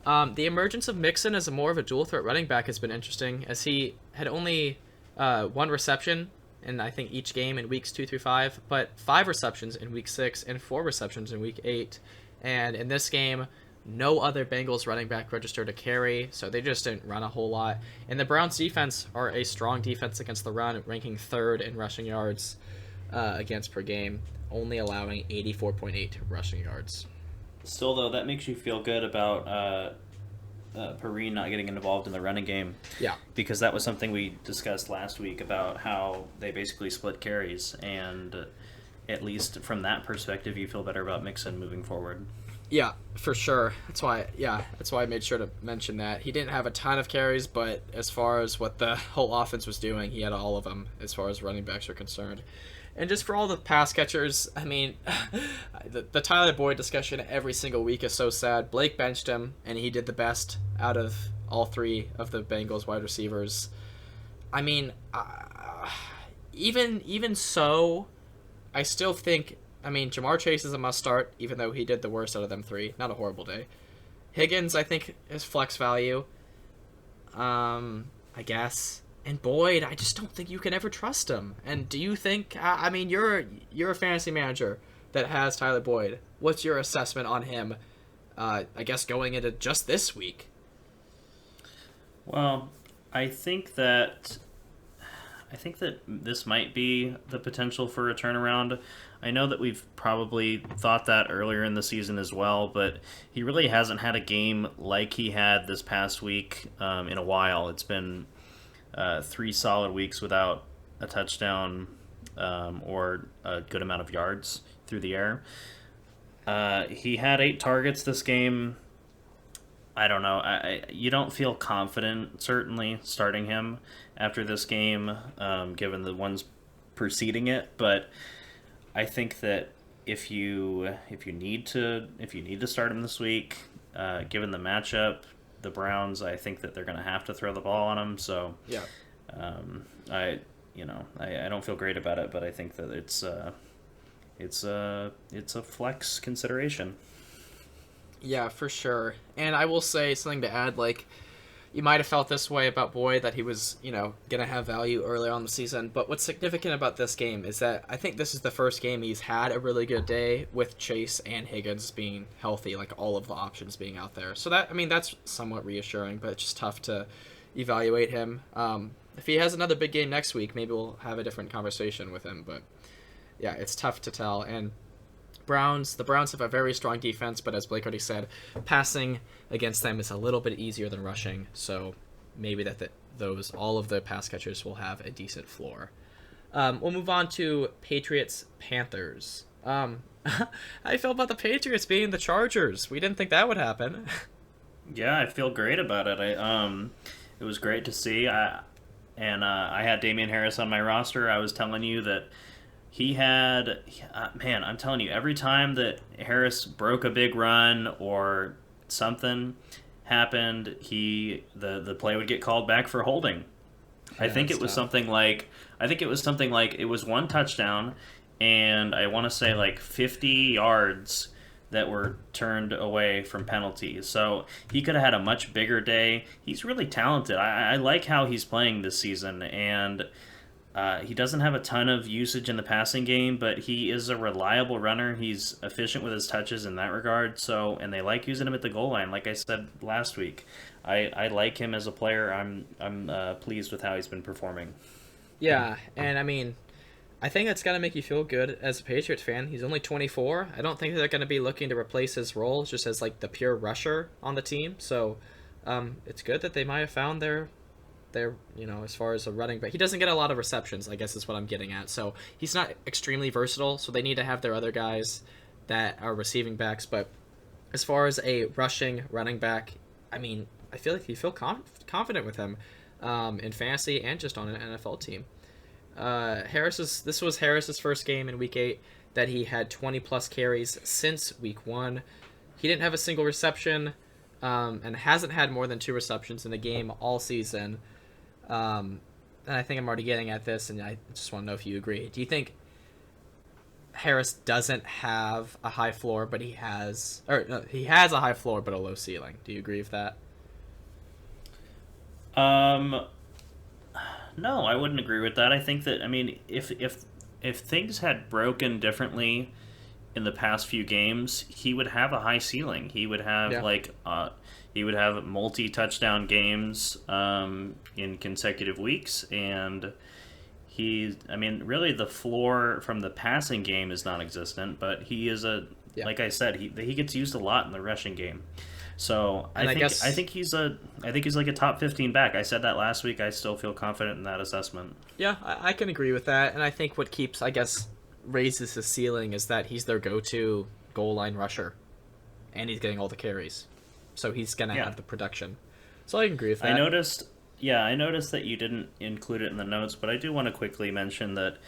The emergence of Mixon as more of a dual-threat running back has been interesting, as he had only 1 reception in, I think, each game in weeks 2 through 5, but 5 receptions in week 6 and 4 receptions in week 8. And in this game, no other Bengals running back registered a carry, so they just didn't run a whole lot. And the Browns defense are a strong defense against the run, ranking 3rd in rushing yards against per game, only allowing 84.8 rushing yards. Still, though, that makes you feel good about Perrine not getting involved in the running game. Yeah. Because that was something we discussed last week about how they basically split carries, and at least from that perspective, you feel better about Mixon moving forward. Yeah, for sure. That's why I made sure to mention that. He didn't have a ton of carries, but as far as what the whole offense was doing, he had all of them as far as running backs are concerned. And just for all the pass catchers, I mean, the Tyler Boyd discussion every single week is so sad. Blake benched him, and he did the best out of all 3 of the Bengals wide receivers. I mean, even so, I still think, I mean, Jamar Chase is a must-start, even though he did the worst out of them 3. Not a horrible day. Higgins, I think, is flex value. I guess. And Boyd, I just don't think you can ever trust him. And do you think, I mean, you're a fantasy manager that has Tyler Boyd. What's your assessment on him, I guess, going into just this week? Well, I think that this might be the potential for a turnaround. I know that we've probably thought that earlier in the season as well, but he really hasn't had a game like he had this past week in a while. It's been 3 solid weeks without a touchdown or a good amount of yards through the air. He had 8 targets this game. I don't know. You don't feel confident, certainly, starting him after this game, given the ones preceding it. But I think that if you need to start him this week, given the matchup, the Browns, I think that they're going to have to throw the ball on him. So yeah, I don't feel great about it, but I think that it's a flex consideration. Yeah, for sure. And I will say something to add, like, you might have felt this way about Boyd, that he was, going to have value earlier on in the season. But what's significant about this game is that I think this is the first game he's had a really good day with Chase and Higgins being healthy, like all of the options being out there. So that's somewhat reassuring, but it's just tough to evaluate him. If he has another big game next week, maybe we'll have a different conversation with him. But yeah, it's tough to tell. And the Browns have a very strong defense, but as Blake already said, passing against them is a little bit easier than rushing, so maybe all of the pass catchers will have a decent floor. We'll move on to Patriots-Panthers. How do you feel about the Patriots beating the Chargers? We didn't think that would happen. Yeah, I feel great about it. It was great to see. I had Damian Harris on my roster. I was telling you that I'm telling you, every time that Harris broke a big run or something happened, the play would get called back for holding. Yeah, I think it was something like it was 1 touchdown, and I want to say like 50 yards, that were turned away from penalties. So he could have had a much bigger day. He's really talented. I like how he's playing this season, and he doesn't have a ton of usage in the passing game, but he is a reliable runner. He's efficient with his touches in that regard. So, and they like using him at the goal line. Like I said last week, I like him as a player. I'm pleased with how he's been performing. Yeah, and I mean, I think that's got to make you feel good as a Patriots fan. He's only 24. I don't think they're going to be looking to replace his role just as like the pure rusher on the team. So, it's good that they might have found their as far as a running back. He doesn't get a lot of receptions, I guess is what I'm getting at. So he's not extremely versatile, so they need to have their other guys that are receiving backs. But as far as a rushing running back, I mean, I feel like you feel confident with him in fantasy and just on an NFL team. This was Harris's first game in Week 8 that he had 20-plus carries since Week 1. He didn't have a single reception and hasn't had more than 2 receptions in a game all season. And I think I'm already getting at this, and I just want to know if you agree. Do you think Harris doesn't have a high floor, but he has a high floor but a low ceiling? Do you agree with that? No, I wouldn't agree with that. I think that, I mean, if things had broken differently in the past few games, he would have a high ceiling. He would have he would have multi-touchdown games in consecutive weeks, and really the floor from the passing game is non-existent, but he is like I said, he gets used a lot in the rushing game. So I think he's like a top 15 back. I said that last week. I still feel confident in that assessment. Yeah, I can agree with that, and I think what raises his ceiling is that he's their go-to goal line rusher, and he's getting all the carries. So he's going to have the production. So I can agree with that. I noticed that you didn't include it in the notes, but I do want to quickly mention that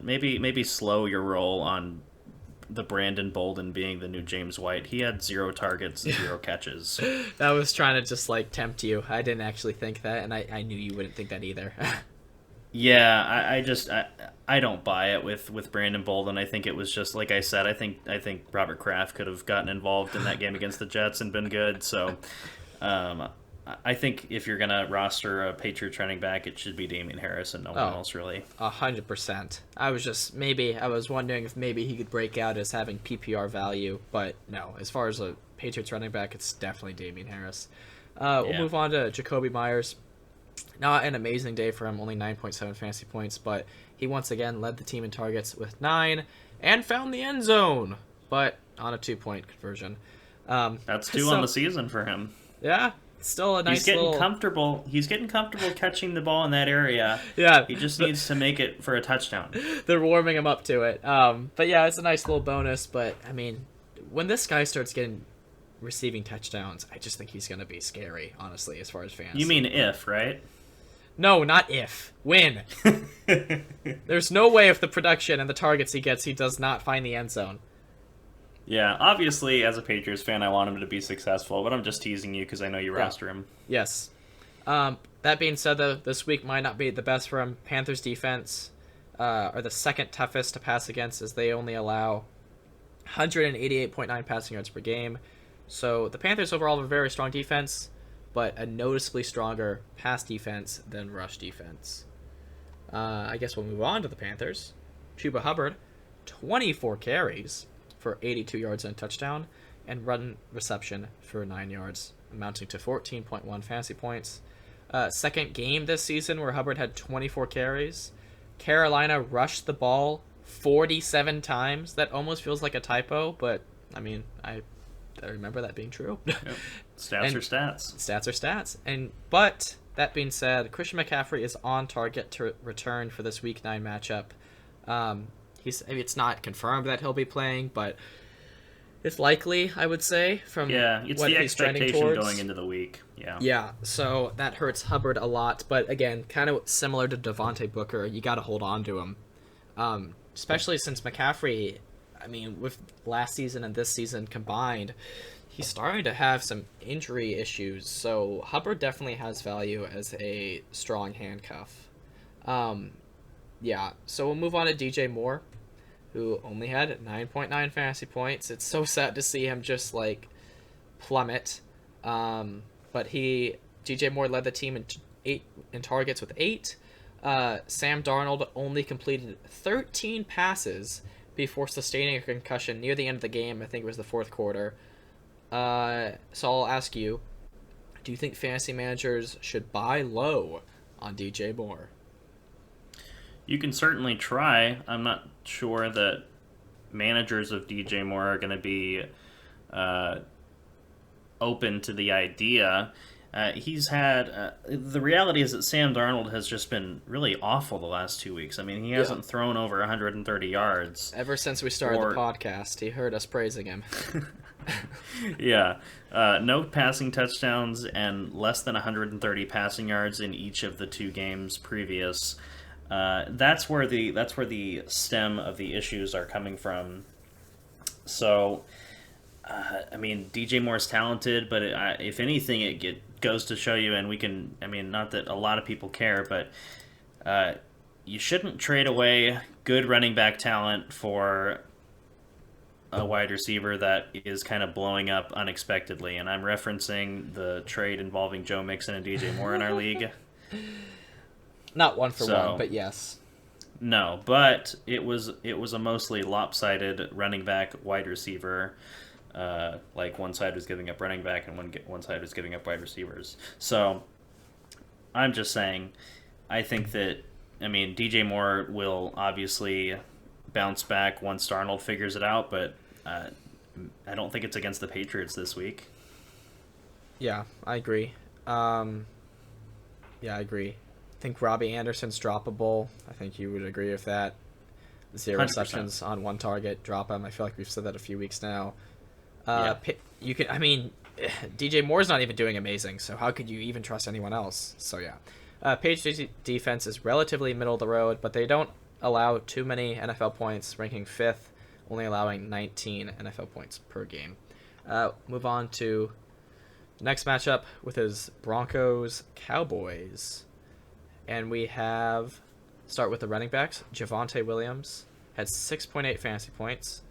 maybe slow your roll on the Brandon Bolden being the new James White. He had 0 targets and 0 catches. That was trying to just tempt you. I didn't actually think that, and I knew you wouldn't think that either. Yeah, I don't buy it with Brandon Bolden. I think it was just like I said. I think Robert Kraft could have gotten involved in that game against the Jets and been good. So, I think if you're gonna roster a Patriots running back, it should be Damian Harris and no one else really. 100%. I was wondering if maybe he could break out as having PPR value, but no. As far as a Patriots running back, it's definitely Damian Harris. We'll move on to Jacoby Myers. Not an amazing day for him, only 9.7 fantasy points, but he once again led the team in targets with 9 and found the end zone, but on a 2-point conversion. That's 2 on the season for him. Yeah, still a nice He's getting comfortable catching the ball in that area. Yeah. He just needs to make it for a touchdown. They're warming him up to it. But yeah, it's a nice little bonus, but I mean, when this guy starts getting receiving touchdowns, I just think he's going to be scary, honestly, as far as fans. You mean if, right? No, not if. When. There's no way if the production and the targets he gets, he does not find the end zone. Yeah, obviously, as a Patriots fan, I want him to be successful, but I'm just teasing you because I know you roster him. Yes. That being said, though, this week might not be the best for him. Panthers' defense are the second toughest to pass against, as they only allow 188.9 passing yards per game. So the Panthers overall have a very strong defense, but a noticeably stronger pass defense than rush defense. I guess we'll move on to the Panthers. Chuba Hubbard, 24 carries for 82 yards and a touchdown, and run reception for 9 yards, amounting to 14.1 fantasy points. Second game this season where Hubbard had 24 carries. Carolina rushed the ball 47 times. That almost feels like a typo, but I mean, I remember that being true. Yep. Stats are stats. Stats are stats. But that being said, Christian McCaffrey is on target to return for this Week 9 matchup. It's not confirmed that he'll be playing, but it's likely, I would say, from it's what the he's trending expectation towards. going into the week. Yeah. Yeah, so that hurts Hubbard a lot. But again, kind of similar to Devontae Booker, you got to hold on to him. Especially since McCaffrey, I mean, with last season and this season combined, he's starting to have some injury issues. So Hubbard definitely has value as a strong handcuff. So we'll move on to DJ Moore. who only had 9.9 fantasy points. It's so sad to see him just like plummet. But DJ Moore led the team in targets with 8. Sam Darnold only completed 13 passes before sustaining a concussion near the end of the game. I think it was the fourth quarter. So I'll ask you, do you think fantasy managers should buy low on DJ Moore? You can certainly try. I'm not sure that managers of DJ Moore are going to be open to the idea. He's had the reality is that Sam Darnold has just been really awful the last 2 weeks. I mean, he hasn't thrown over 130 yards ever since we started the podcast. He heard us praising him. Yeah, no passing touchdowns and less than 130 passing yards in each of the 2 games previous. That's where the stem of the issues are coming from. So, I mean, DJ Moore's talented, but if anything, it goes to show you, and we can. I mean, not that a lot of people care, but you shouldn't trade away good running back talent for a wide receiver that is kind of blowing up unexpectedly. And I'm referencing the trade involving Joe Mixon and DJ Moore in our league. Not one for one, but yes. No, but it was a mostly lopsided running back wide receiver. Like one side was giving up running back and one side was giving up wide receivers. So I'm just saying, I think that, I mean, DJ Moore will obviously bounce back once Darnold figures it out, but I don't think it's against the Patriots this week. Yeah, I agree. I agree. I think Robbie Anderson's droppable. I think you would agree with that. 0 receptions on 1 target, drop him. I feel like we've said that a few weeks now. You can. I mean, DJ Moore's not even doing amazing, so how could you even trust anyone else? So yeah, Patriots defense is relatively middle of the road, but they don't allow too many NFL points, ranking 5th, only allowing 19 NFL points per game. Move on to the next matchup with his Broncos Cowboys, and we start with the running backs. Javonte Williams had 6.8 fantasy points,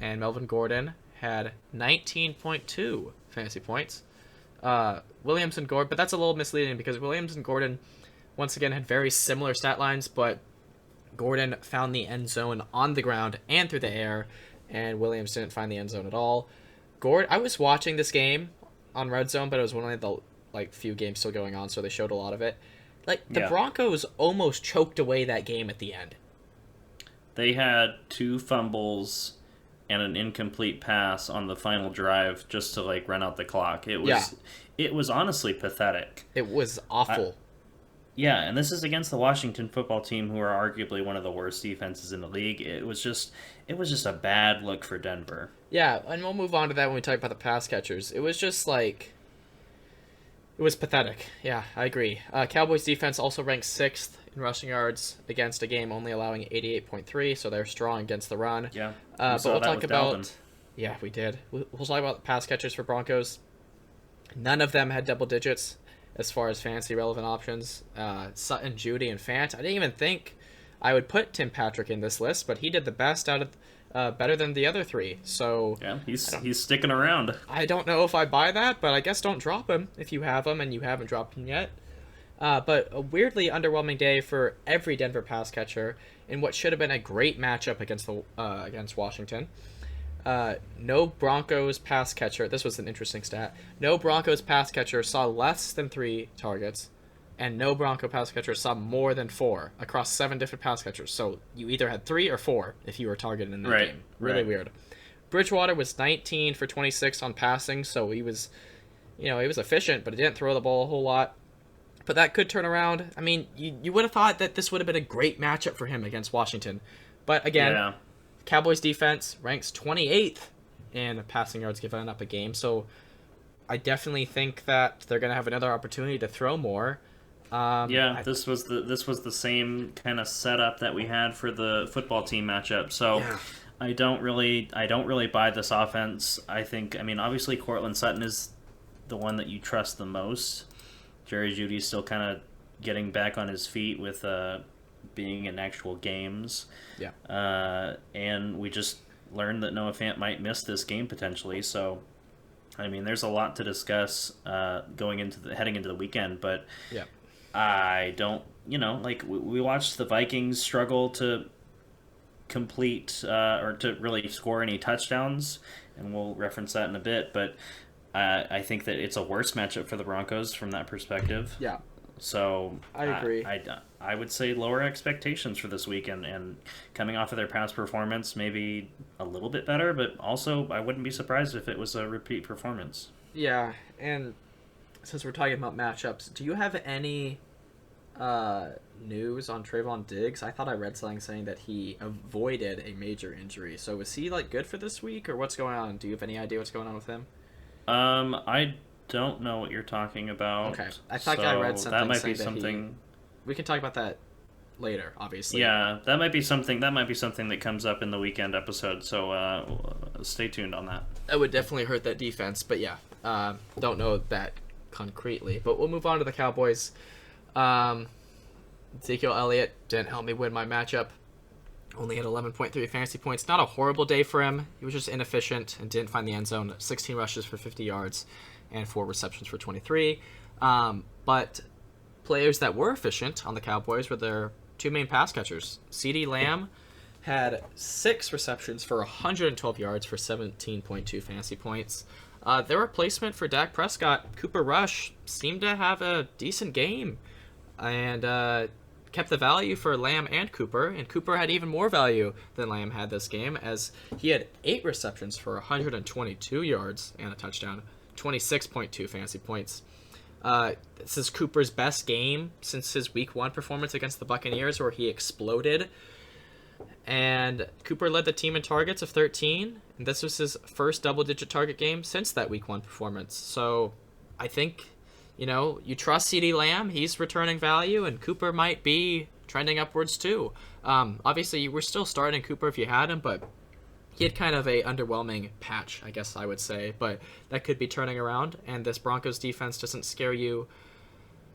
and Melvin Gordon had 19.2 fantasy points. Williams and Gordon, but that's a little misleading because Williams and Gordon, once again, had very similar stat lines, but Gordon found the end zone on the ground and through the air, and Williams didn't find the end zone at all. I was watching this game on Red Zone, but it was one of the few games still going on, so they showed a lot of it. The Broncos almost choked away that game at the end. They had 2 fumbles and an incomplete pass on the final drive just to run out the clock. It was honestly pathetic. It was awful. And this is against the Washington football team, who are arguably one of the worst defenses in the league. It was just a bad look for Denver. Yeah, and we'll move on to that when we talk about the pass catchers. It was just it was pathetic. Yeah, I agree. Cowboys defense also ranked 6th in rushing yards against a game only allowing 88.3, so they're strong against the run. Yeah, but we'll talk about Dalvin. Yeah, we did. We'll talk about the pass catchers for Broncos. None of them had double digits as far as fantasy relevant options. Sutton, Judy, and Fant. I didn't even think I would put Tim Patrick in this list, but he did the best out of better than the other 3. So yeah, he's sticking around. I don't know if I buy that, but I guess don't drop him if you have him and you haven't dropped him yet. But a weirdly underwhelming day for every Denver pass catcher in what should have been a great matchup against Washington. No Broncos pass catcher. This was an interesting stat. No Broncos pass catcher saw less than 3 targets, and no Bronco pass catcher saw more than 4 across 7 different pass catchers. So you either had 3 or 4 if you were targeted in that game. Really weird. Bridgewater was 19 for 26 on passing, so he was efficient, but he didn't throw the ball a whole lot. But that could turn around. I mean, you would have thought that this would have been a great matchup for him against Washington. But again, Cowboys defense ranks 28th in passing yards given up a game. So I definitely think that they're going to have another opportunity to throw more. This was the same kind of setup that we had for the football team matchup. So I don't really buy this offense. Obviously Cortland Sutton is the one that you trust the most. Jerry Jeudy's still kind of getting back on his feet with being in actual games. Yeah. And we just learned that Noah Fant might miss this game potentially. So, I mean, there's a lot to discuss heading into the weekend. But yeah, I don't, like we watched the Vikings struggle to complete or to really score any touchdowns, and we'll reference that in a bit. But I think that it's a worse matchup for the Broncos from that perspective. Yeah. So I agree. I would say lower expectations for this weekend, and coming off of their past performance, maybe a little bit better, but also I wouldn't be surprised if it was a repeat performance. Yeah, and since we're talking about matchups, do you have any news on Trayvon Diggs? I thought I read something saying that he avoided a major injury. So was he good for this week, or what's going on? Do you have any idea what's going on with him? I don't know what you're talking about. Okay, I thought I read something. That might be something. We can talk about that later, obviously. Yeah, that might be something. That might be something that comes up in the weekend episode. So stay tuned on that. That would definitely hurt that defense, but yeah, don't know that concretely. But we'll move on to the Cowboys. Ezekiel Elliott didn't help me win my matchup. Only had 11.3 fantasy points. Not a horrible day for him. He was just inefficient and didn't find the end zone. 16 rushes for 50 yards and 4 receptions for 23. But players that were efficient on the Cowboys were their two main pass catchers. CeeDee Lamb had 6 receptions for 112 yards for 17.2 fantasy points. Their replacement for Dak Prescott, Cooper Rush, seemed to have a decent game and kept the value for Lamb and Cooper. And Cooper had even more value than Lamb had this game, as he had 8 receptions for 122 yards and a touchdown, 26.2 fantasy points. This is Cooper's best game since his Week 1 performance against the Buccaneers, where he exploded. And Cooper led the team in targets of 13, and this was his first double-digit target game since that Week 1 performance. So I think, you trust CeeDee Lamb, he's returning value, and Cooper might be trending upwards too. Obviously, you were still starting Cooper if you had him, but he had kind of a underwhelming patch, I guess I would say, but that could be turning around, and this Broncos defense doesn't scare you.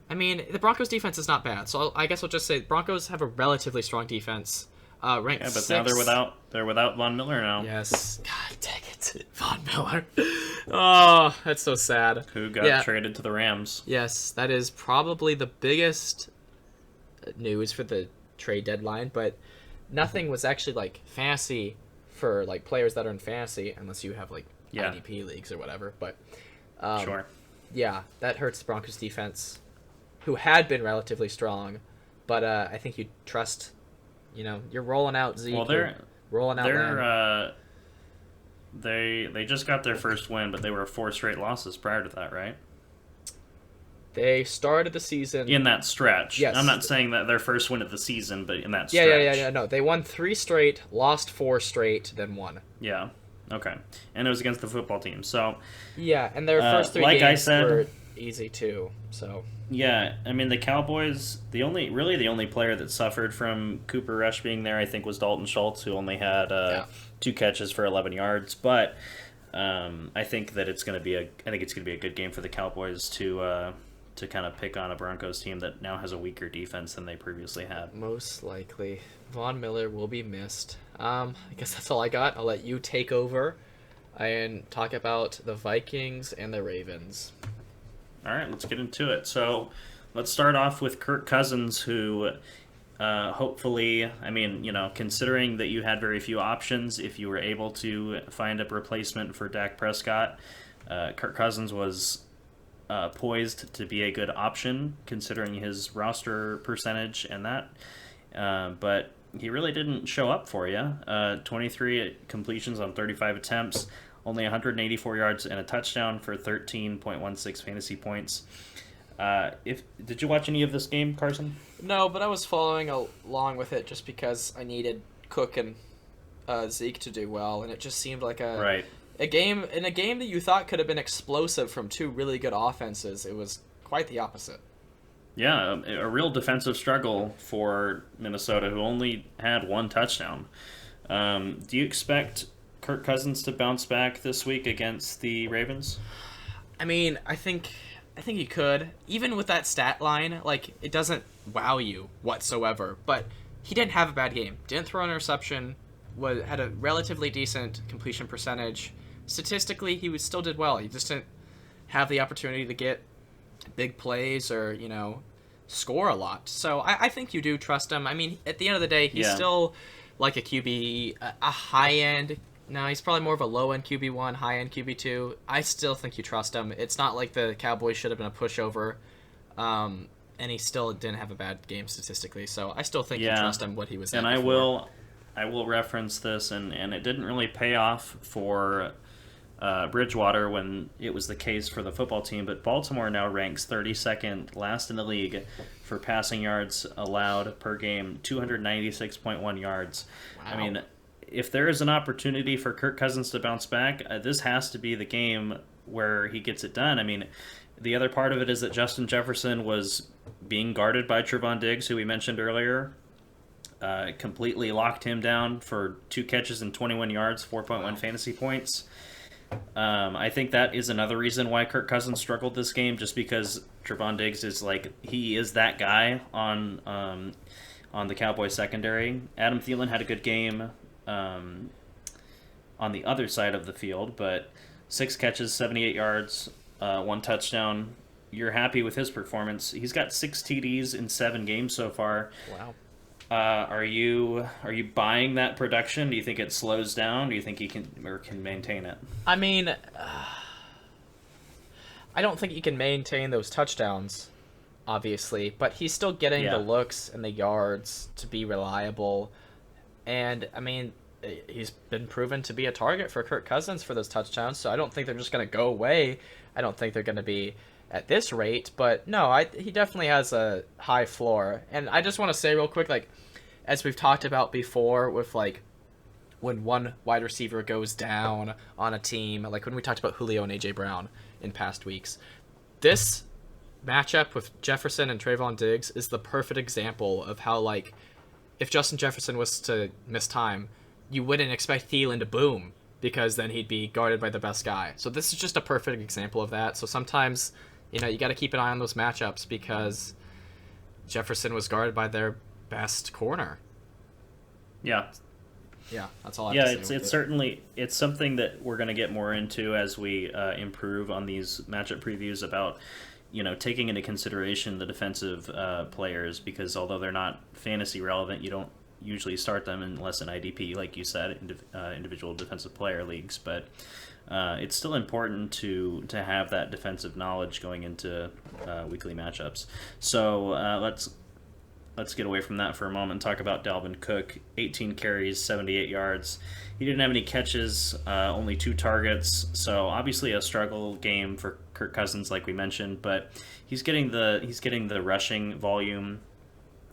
I mean, the Broncos defense is not bad, so I guess I'll just say Broncos have a relatively strong defense. Ranked 6th. Now they're without Von Miller now. Yes. God dang it. Von Miller. Oh, that's so sad. Who got traded to the Rams. Yes, that is probably the biggest news for the trade deadline, but nothing was actually fantasy for players that are in fantasy, unless you have IDP leagues or whatever. But sure. Yeah, that hurts the Broncos defense, who had been relatively strong, but I think you trust. You're rolling out Zeke. Well, they're rolling out. They just got their first win, but they were 4 straight losses prior to that, right? They started the season in that stretch. Yes, I'm not saying that their first win of the season, but in that stretch. Yeah. No, they won 3 straight, lost 4 straight, then won. Yeah. Okay. And it was against the football team. So. Yeah, and their first 3 games were easy too. So. Yeah, I mean the Cowboys. The only player that suffered from Cooper Rush being there, I think, was Dalton Schultz, who only had 2 catches for 11 yards. But I think that it's going to be a good game for the Cowboys to kind of pick on a Broncos team that now has a weaker defense than they previously had. Most likely, Von Miller will be missed. I guess that's all I got. I'll let you take over and talk about the Vikings and the Ravens. All right, let's get into it. So let's start off with Kirk Cousins, who hopefully, considering that you had very few options, if you were able to find a replacement for Dak Prescott, Kirk Cousins was poised to be a good option considering his roster percentage and that. But he really didn't show up for you. 23 completions on 35 attempts. Only 184 yards and a touchdown for 13.16 fantasy points. Did you watch any of this game, Carson? No, but I was following along with it just because I needed Cook and Zeke to do well, and it just seemed like a game that you thought could have been explosive from 2 really good offenses. It was quite the opposite. Yeah, a real defensive struggle for Minnesota, who only had 1 touchdown. Do you expect Kirk Cousins to bounce back this week against the Ravens? I mean, I think he could. Even with that stat line, it doesn't wow you whatsoever. But he didn't have a bad game. Didn't throw an interception. Had a relatively decent completion percentage. Statistically, still did well. He just didn't have the opportunity to get big plays or, score a lot. So I think you do trust him. I mean, at the end of the day, he's still like a QB, a high-end. No, he's probably more of a low-end QB1, high-end QB2. I still think you trust him. It's not like the Cowboys should have been a pushover, and he still didn't have a bad game statistically. So I still think you trust him what he was at. And before. I will reference this, and it didn't really pay off for Bridgewater when it was the case for the football team, but Baltimore now ranks 32nd last in the league for passing yards allowed per game, 296.1 yards. Wow. I mean, if there is an opportunity for Kirk Cousins to bounce back, this has to be the game where he gets it done. I mean, the other part of it is that Justin Jefferson was being guarded by Trevon Diggs, who we mentioned earlier. Completely locked him down for 2 catches and 21 yards, 4.1 fantasy points. I think that is another reason why Kirk Cousins struggled this game, just because Trevon Diggs is he is that guy on the Cowboys secondary. Adam Thielen had a good game on the other side of the field, but 6 catches, 78 yards, 1 touchdown. You're happy with his performance. He's got 6 TDs in 7 games so far. Wow. Are you buying that production? Do you think it slows down? Do you think he can maintain it? I mean, I don't think he can maintain those touchdowns, obviously, but he's still getting the looks and the yards to be reliable. And, I mean, he's been proven to be a target for Kirk Cousins for those touchdowns, so I don't think they're just going to go away. I don't think they're going to be at this rate, but no, he definitely has a high floor. And I just want to say real quick, as we've talked about before with, when one wide receiver goes down on a team, like when we talked about Julio and A.J. Brown in past weeks, this matchup with Jefferson and Trevon Diggs is the perfect example of how, if Justin Jefferson was to miss time, you wouldn't expect Thielen to boom, because then he'd be guarded by the best guy. So this is just a perfect example of that. So sometimes, you got to keep an eye on those matchups, because Jefferson was guarded by their best corner. Yeah. Yeah, that's all I have to say. It's something that we're going to get more into as we improve on these matchup previews about, taking into consideration the defensive players, because although they're not fantasy relevant, you don't usually start them unless in IDP, like you said, individual defensive player leagues. But it's still important to have that defensive knowledge going into weekly matchups. So let's get away from that for a moment and talk about Dalvin Cook. 18 carries, 78 yards. He didn't have any catches, only 2 targets. So obviously a struggle game for Kirk Cousins, like we mentioned, but he's getting the rushing volume.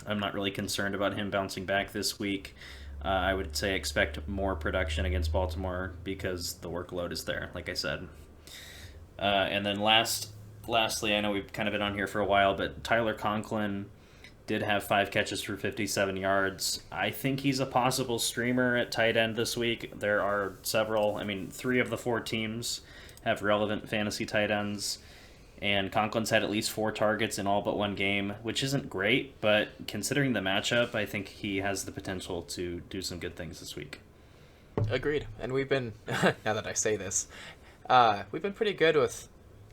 I'm not really concerned about him bouncing back this week. I would say expect more production against Baltimore because the workload is there, like I said. And then lastly, I know we've kind of been on here for a while, but Tyler Conklin did have 5 catches for 57 yards. I think he's a possible streamer at tight end this week. There are several. 3 of the 4 teams have relevant fantasy tight ends, and Conklin's had at least 4 targets in all but 1 game, which isn't great, but considering the matchup, I think he has the potential to do some good things this week. Agreed. And we've been, now that I say this, we've been pretty good with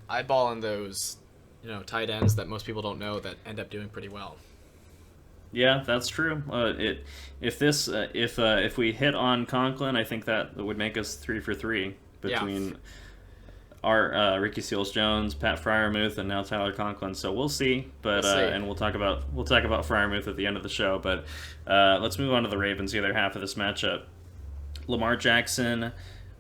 eyeballing those, tight ends that most people don't know that end up doing pretty well. Yeah, that's true. If we hit on Conklin, I think that would make us 3 for 3 between our Ricky Seals-Jones, Pat Freiermuth, and now Tyler Conklin. So we'll see. But and we'll talk about Freiermuth at the end of the show. But let's move on to the Ravens, the other half of this matchup. Lamar Jackson,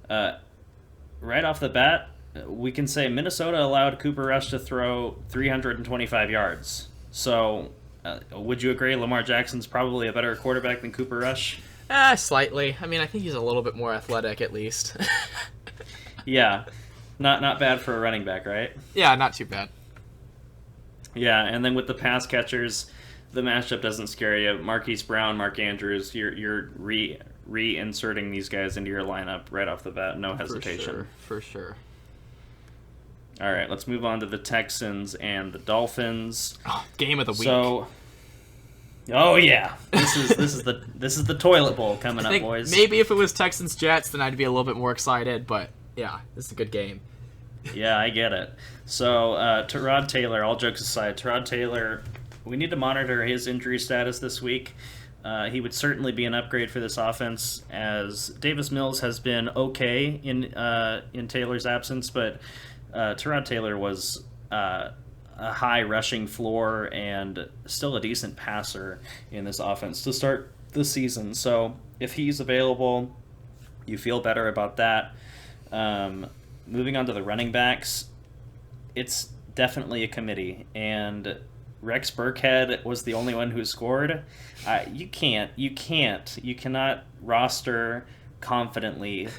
right off the bat, we can say Minnesota allowed Cooper Rush to throw 325 yards. So would you agree Lamar Jackson's probably a better quarterback than Cooper Rush? Slightly. I think he's a little bit more athletic, at least. Yeah. Not bad for a running back, right? Yeah, not too bad. Yeah, and then with the pass catchers, the matchup doesn't scare you. Marquise Brown, Mark Andrews, you're reinserting these guys into your lineup right off the bat, no hesitation. For sure. All right, let's move on to the Texans and the Dolphins. Game of the week. So, Oh yeah, this is the toilet bowl coming up, boys. Maybe if it was Texans Jets, then I'd be a little bit more excited. But yeah, this is a good game. Yeah, I get it. So, Tyrod Taylor, all jokes aside, Tyrod Taylor, we need to monitor his injury status this week. He would certainly be an upgrade for this offense, as Davis Mills has been okay in Taylor's absence, but Tyrod Taylor was a high rushing floor and still a decent passer in this offense to start the season. So, if he's available, you feel better about that. Moving on to the running backs, it's definitely a committee, and Rex Burkhead was the only one who scored. You cannot roster confidently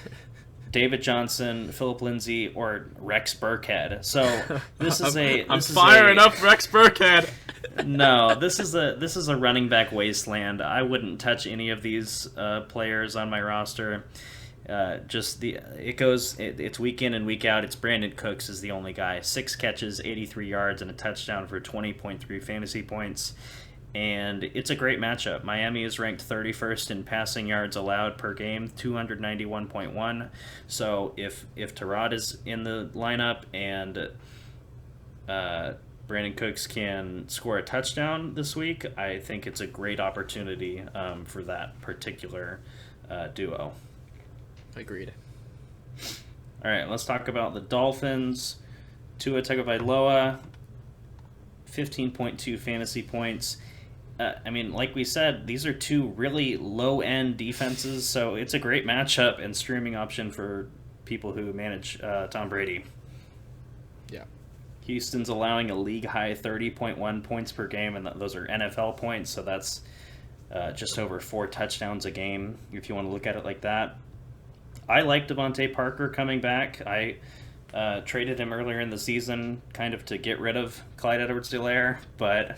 David Johnson, Philip Lindsay, or Rex Burkhead. So this is I'm firing up Rex Burkhead. No, this is a running back wasteland. I wouldn't touch any of these players on my roster. It's week in and week out. It's Brandon Cooks is the only guy. 6 catches, 83 yards, and a touchdown for 20.3 fantasy points. And it's a great matchup. Miami is ranked 31st in passing yards allowed per game, 291.1. So if Tyrod is in the lineup and Brandon Cooks can score a touchdown this week, I think it's a great opportunity for that particular duo. Agreed. All right, let's talk about the Dolphins. Tua Tagovailoa, 15.2 fantasy points. Like we said, these are two really low-end defenses, so it's a great matchup and streaming option for people who manage Tom Brady. Yeah. Houston's allowing a league-high 30.1 points per game, and those are NFL points, so that's just over 4 touchdowns a game, if you want to look at it like that. I like Devontae Parker coming back. I traded him earlier in the season kind of to get rid of Clyde Edwards-Helaire, but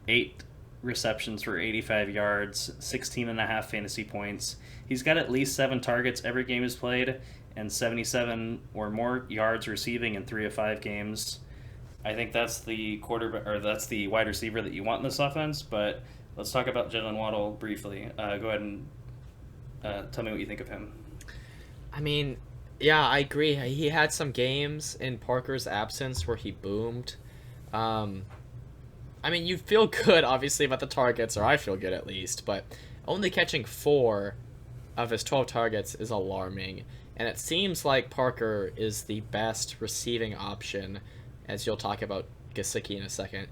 8 receptions for 85 yards, 16.5 fantasy points. He's got at least 7 targets every game he's played and 77 or more yards receiving in 3 of 5 games. I think that's the that's the wide receiver that you want in this offense, but let's talk about Jalen Waddle briefly. Go ahead and tell me what you think of him. Yeah, I agree. He had some games in Parker's absence where he boomed. You feel good, obviously, about the targets, or I feel good at least, but only catching 4 of his 12 targets is alarming. And it seems like Parker is the best receiving option, as you'll talk about Gesicki in a second.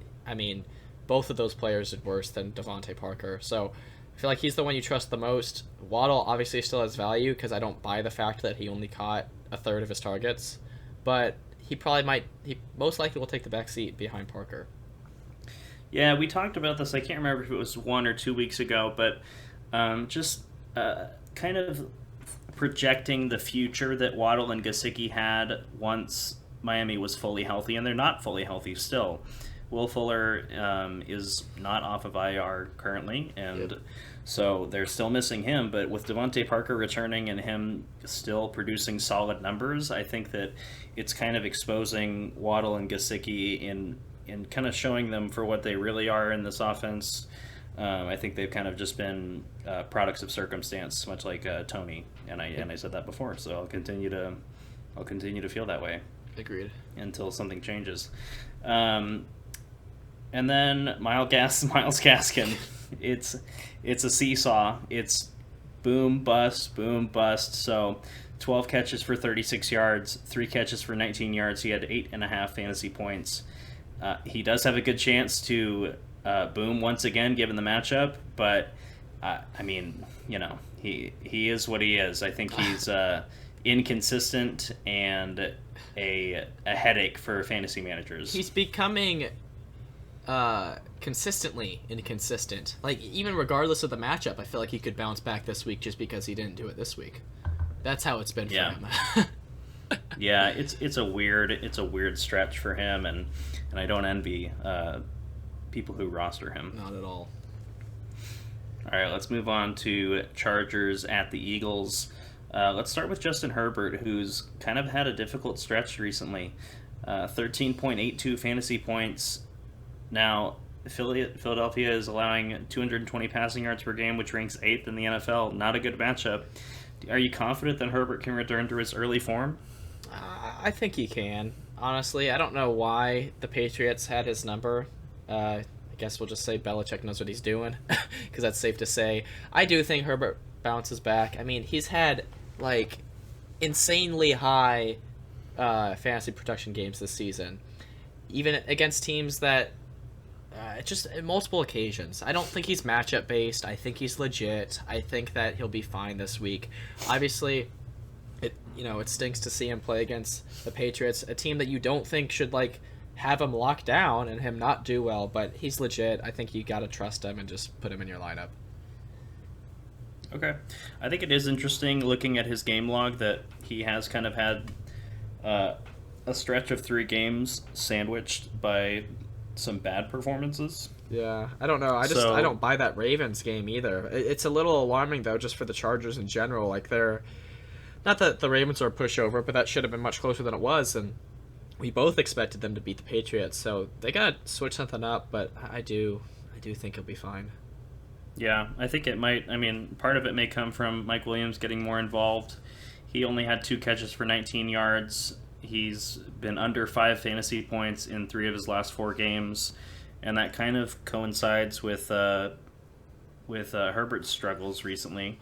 Both of those players did worse than Devontae Parker, so I feel like he's the one you trust the most. Waddle obviously still has value because I don't buy the fact that he only caught a third of his targets, but he most likely will take the back seat behind Parker. Yeah, we talked about this. I can't remember if it was 1 or 2 weeks ago, but kind of projecting the future that Waddle and Gesicki had once Miami was fully healthy, and they're not fully healthy still. Will Fuller is not off of IR currently, and so they're still missing him. But with Devontae Parker returning and him still producing solid numbers, I think that it's kind of exposing Waddle and Gesicki in kind of showing them for what they really are in this offense. I think they've kind of just been products of circumstance, much like Tony, and I said that before. So I'll continue to feel that way. Agreed. Until something changes. And then Myles Gaskin, it's a seesaw. It's boom, bust, boom, bust. So 12 catches for 36 yards, 3 catches for 19 yards. He had 8.5 fantasy points. He does have a good chance to boom once again, given the matchup. But, he is what he is. I think he's inconsistent and a headache for fantasy managers. He's becoming consistently inconsistent. Even regardless of the matchup, I feel like he could bounce back this week just because he didn't do it this week. That's how it's been for him. Yeah, it's a weird stretch for him, and I don't envy people who roster him. Not at all. All right, let's move on to Chargers at the Eagles. Let's start with Justin Herbert, who's kind of had a difficult stretch recently. 13.82 fantasy points. Now, Philadelphia is allowing 220 passing yards per game, which ranks 8th in the NFL. Not a good matchup. Are you confident that Herbert can return to his early form? I think he can. Honestly, I don't know why the Patriots had his number. I guess we'll just say Belichick knows what he's doing, because that's safe to say. I do think Herbert bounces back. I mean, he's had, like, insanely high fantasy production games this season, even against teams that just in multiple occasions. I don't think he's matchup based. I think he's legit. I think that he'll be fine this week. Obviously, it stinks to see him play against the Patriots, a team that you don't think should have him locked down and him not do well, but he's legit. I think you got to trust him and just put him in your lineup. Okay. I think it is interesting looking at his game log that he has kind of had a stretch of 3 games sandwiched by some bad performances. Yeah, I don't know. I don't buy that Ravens game either. It's a little alarming, though, just for the Chargers in general. They're... Not that the Ravens are a pushover, but that should have been much closer than it was, and we both expected them to beat the Patriots, so they got to switch something up, but I do think he'll be fine. Yeah, I think it might. I mean, part of it may come from Mike Williams getting more involved. He only had 2 catches for 19 yards. He's been under 5 fantasy points in 3 of his last 4 games, and that kind of coincides with Herbert's struggles recently.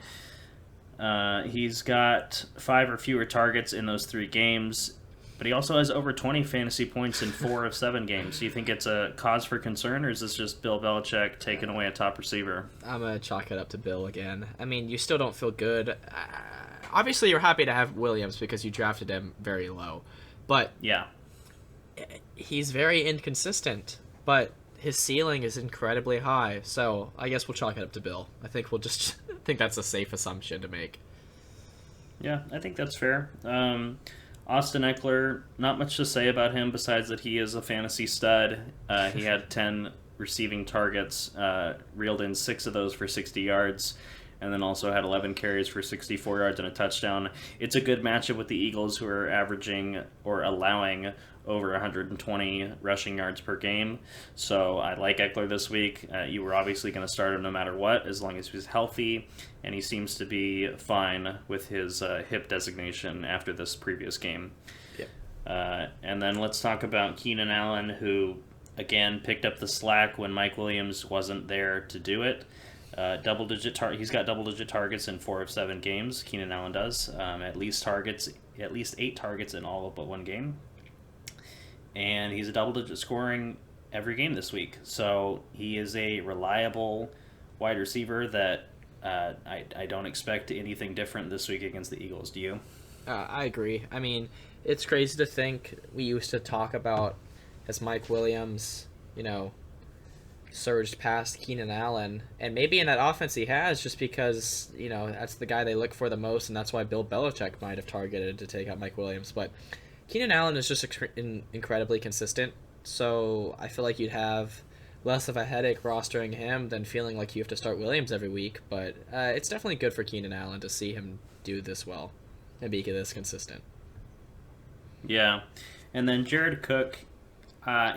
He's got 5 or fewer targets in those 3 games, but he also has over 20 fantasy points in 4 of 7 games. Do you think it's a cause for concern, or is this just Bill Belichick taking away a top receiver? I'm going to chalk it up to Bill again. I mean, you still don't feel good. Obviously, you're happy to have Williams because you drafted him very low. But yeah, he's very inconsistent, but his ceiling is incredibly high. So I guess we'll chalk it up to Bill. I think we'll just think that's a safe assumption to make. Yeah, I think that's fair. Austin Eckler, not much to say about him besides that he is a fantasy stud. He had 10 receiving targets, reeled in 6 of those for 60 yards, and then also had 11 carries for 64 yards and a touchdown. It's a good matchup with the Eagles, who are averaging or allowing over 120 rushing yards per game. So I like Eckler this week. You were obviously going to start him no matter what, as long as he's healthy, and he seems to be fine with his hip designation after this previous game. Yep. And then let's talk about Keenan Allen, who, again, picked up the slack when Mike Williams wasn't there to do it. He's got double-digit targets in 4 of 7 games. Keenan Allen does. At least 8 targets in all but 1 game. And he's a double-digit scoring every game this week. So he is a reliable wide receiver that I don't expect anything different this week against the Eagles. Do you? I agree. I mean, it's crazy to think we used to talk about as Mike Williams, surged past Keenan Allen, and maybe in that offense he has, just because that's the guy they look for the most, and that's why Bill Belichick might have targeted to take out Mike Williams. But Keenan Allen is just incredibly consistent, so I feel like you'd have less of a headache rostering him than feeling like you have to start Williams every week. But it's definitely good for Keenan Allen to see him do this well and be this consistent. Yeah, and then Jared Cook.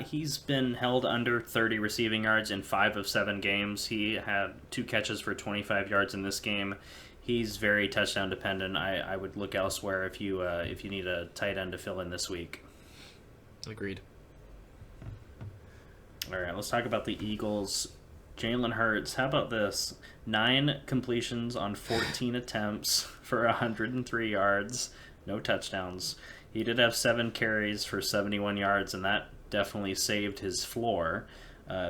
He's been held under 30 receiving yards in 5 of 7 games. He had 2 catches for 25 yards in this game. He's very touchdown dependent. I would look elsewhere if you need a tight end to fill in this week. Agreed. All right, let's talk about the Eagles. Jalen Hurts, how about this? 9 completions on 14 attempts for 103 yards, no touchdowns. He did have 7 carries for 71 yards, and that definitely saved his floor.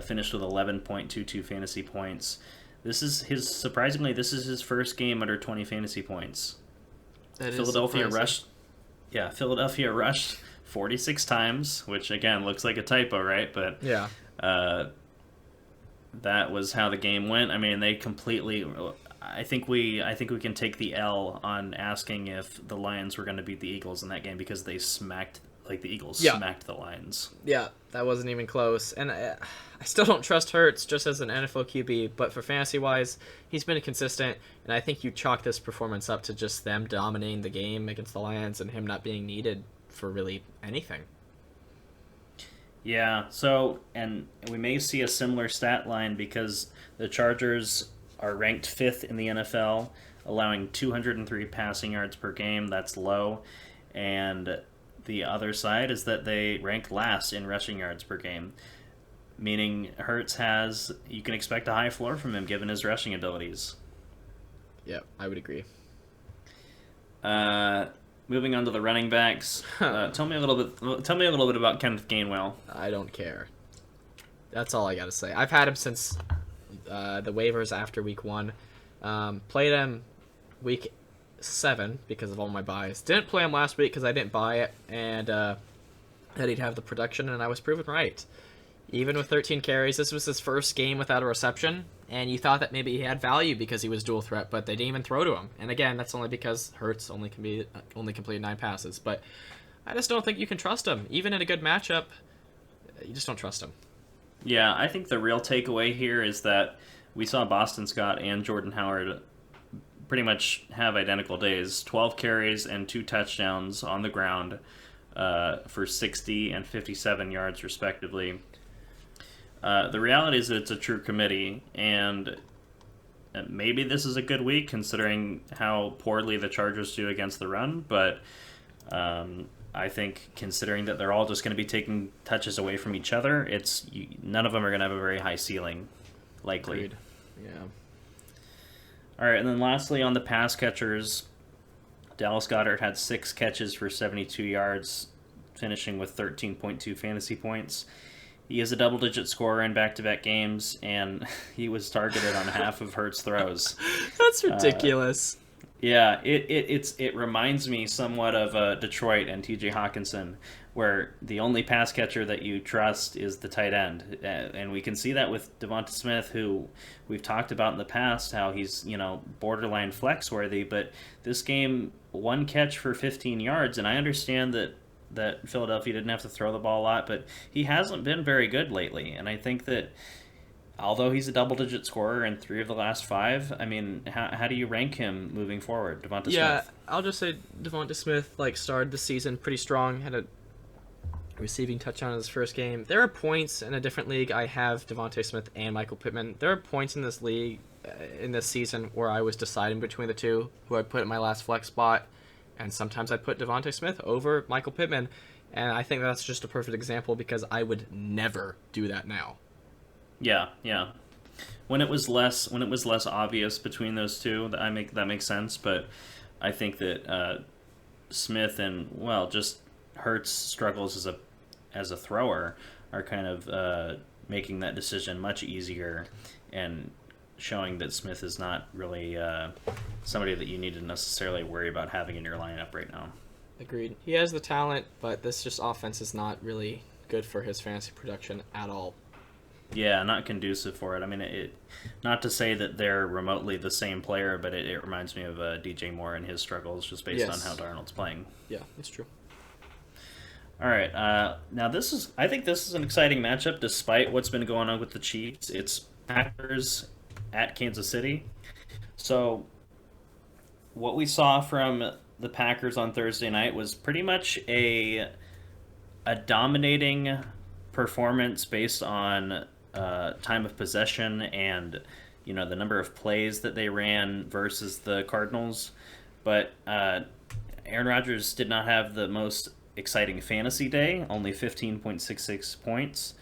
Finished with 11.22 fantasy points. Surprisingly, this is his first game under 20 fantasy points. Philadelphia rushed 46 times, which again looks like a typo, right? But yeah, that was how the game went. I mean, they completely. I think we can take the L on asking if the Lions were going to beat the Eagles in that game, because they smacked the Lions. Yeah, that wasn't even close. And I still don't trust Hurts just as an NFL QB, but for fantasy-wise, he's been consistent, and I think you chalk this performance up to just them dominating the game against the Lions and him not being needed for really anything. Yeah, so, and we may see a similar stat line because the Chargers are ranked fifth in the NFL, allowing 203 passing yards per game. That's low. And the other side is that they rank last in rushing yards per game, meaning you can expect a high floor from him given his rushing abilities. Yeah, I would agree. Moving on to the running backs, tell me a little bit about Kenneth Gainwell. I don't care. That's all I gotta say. I've had him since the waivers after week 1. Played him week 7 because of all my buys. Didn't play him last week because I didn't buy it, and that he'd have the production, and I was proven right. Even with 13 carries, this was his first game without a reception, and you thought that maybe he had value because he was dual threat, but they didn't even throw to him. And again, that's only because Hurts only completed 9 passes. But I just don't think you can trust him. Even in a good matchup, you just don't trust him. Yeah, I think the real takeaway here is that we saw Boston Scott and Jordan Howard pretty much have identical days. 12 carries and 2 touchdowns on the ground for 60 and 57 yards, respectively. The reality is that it's a true committee, and maybe this is a good week considering how poorly the Chargers do against the run, but I think considering that they're all just going to be taking touches away from each other, none of them are going to have a very high ceiling, likely. Agreed. Yeah. All right, and then lastly on the pass catchers, Dallas Goedert had 6 catches for 72 yards, finishing with 13.2 fantasy points. He is a double-digit scorer in back-to-back games, and he was targeted on half of Hurts' throws. That's ridiculous. Yeah, it reminds me somewhat of Detroit and T.J. Hawkinson, where the only pass catcher that you trust is the tight end, and we can see that with Devonta Smith, who we've talked about in the past, how he's borderline flex worthy. But this game, 1 catch for 15 yards, and I understand that Philadelphia didn't have to throw the ball a lot, but he hasn't been very good lately. And I think that although he's a double-digit scorer in 3 of the last 5, I mean, how do you rank him moving forward, Devonta Smith? Yeah, I'll just say Devonta Smith started the season pretty strong, had a receiving touchdown in his first game. There are points in a different league I have Devonta Smith and Michael Pittman. There are points in this league, in this season, where I was deciding between the two, who I put in my last flex spot. And sometimes I put Devonta Smith over Michael Pittman, and I think that's just a perfect example because I would never do that now. Yeah. When it was less obvious between those two, that makes sense. But I think that Smith and just Hurts' struggles as a thrower are kind of making that decision much easier and showing that Smith is not really somebody that you need to necessarily worry about having in your lineup right now. Agreed. He has the talent, but this offense is not really good for his fantasy production at all. Yeah, not conducive for it. I mean, not to say that they're remotely the same player, but it reminds me of DJ Moore and his struggles just based on how Darnold's playing. Yeah, that's true. All right. Now I think this is an exciting matchup despite what's been going on with the Chiefs. It's Packers at Kansas City. So what we saw from the Packers on Thursday night was pretty much a dominating performance based on time of possession and the number of plays that they ran versus the Cardinals. But Aaron Rodgers did not have the most exciting fantasy day, only 15.66 points.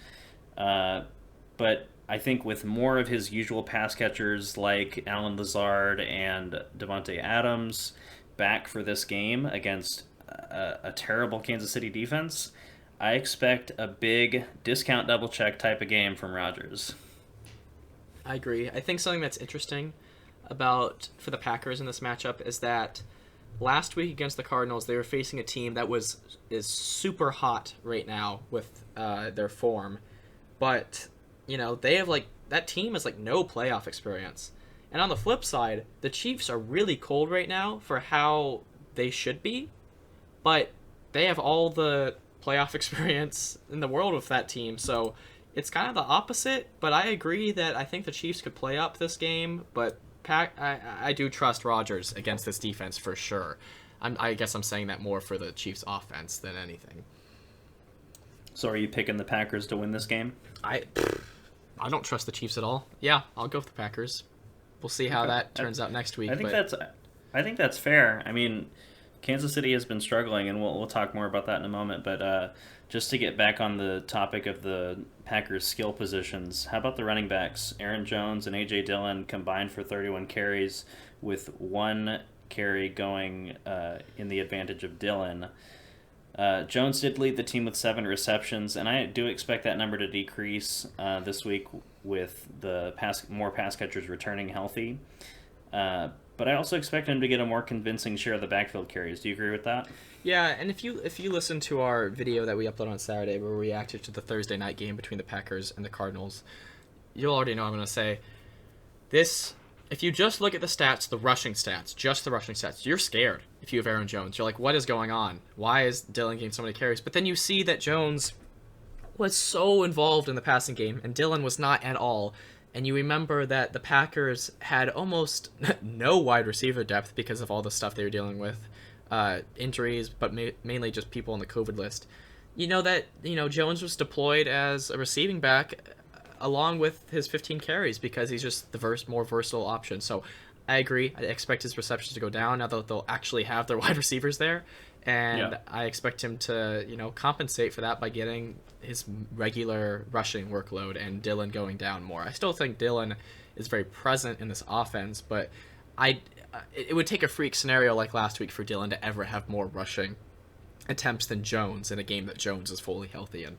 But I think with more of his usual pass catchers like Allen Lazard and Devontae Adams back for this game against a terrible Kansas City defense, I expect a big discount double check type of game from Rodgers. I agree. I think something that's interesting for the Packers in this matchup is that last week against the Cardinals, they were facing a team that is super hot right now with their form, but they have that team has no playoff experience. And on the flip side, the Chiefs are really cold right now for how they should be, but they have all the playoff experience in the world with that team. So it's kind of the opposite, but I agree that I think the Chiefs could play up this game, but I do trust Rodgers against this defense for sure. I guess I'm saying that more for the Chiefs offense than anything. So are you picking the Packers to win this game? I don't trust the Chiefs at all. Yeah, I'll go with the Packers. We'll see how that turns out next week. I think that's fair. I mean, Kansas City has been struggling, and we'll talk more about that in a moment. But just to get back on the topic of the Packers' skill positions, how about the running backs? Aaron Jones and A.J. Dillon combined for 31 carries, with one carry going in the advantage of Dillon. Jones did lead the team with 7 receptions, and I do expect that number to decrease this week with the more pass catchers returning healthy. But I also expect him to get a more convincing share of the backfield carries. Do you agree with that? Yeah, and if you listen to our video that we uploaded on Saturday where we reacted to the Thursday night game between the Packers and the Cardinals, you'll already know I'm going to say this. If you just look at the stats, the rushing stats, you're scared if you have Aaron Jones. You're like, what is going on? Why is Dillon getting so many carries? But then you see that Jones was so involved in the passing game, and Dillon was not at all. And you remember that the Packers had almost no wide receiver depth because of all the stuff they were dealing with, injuries, but mainly just people on the COVID list. You know that Jones was deployed as a receiving back along with his 15 carries because he's just the more versatile option. So I agree. I expect his receptions to go down now that they'll actually have their wide receivers there. And I expect him to, compensate for that by getting his regular rushing workload and Dillon going down more. I still think Dillon is very present in this offense, but it would take a freak scenario like last week for Dillon to ever have more rushing attempts than Jones in a game that Jones is fully healthy in.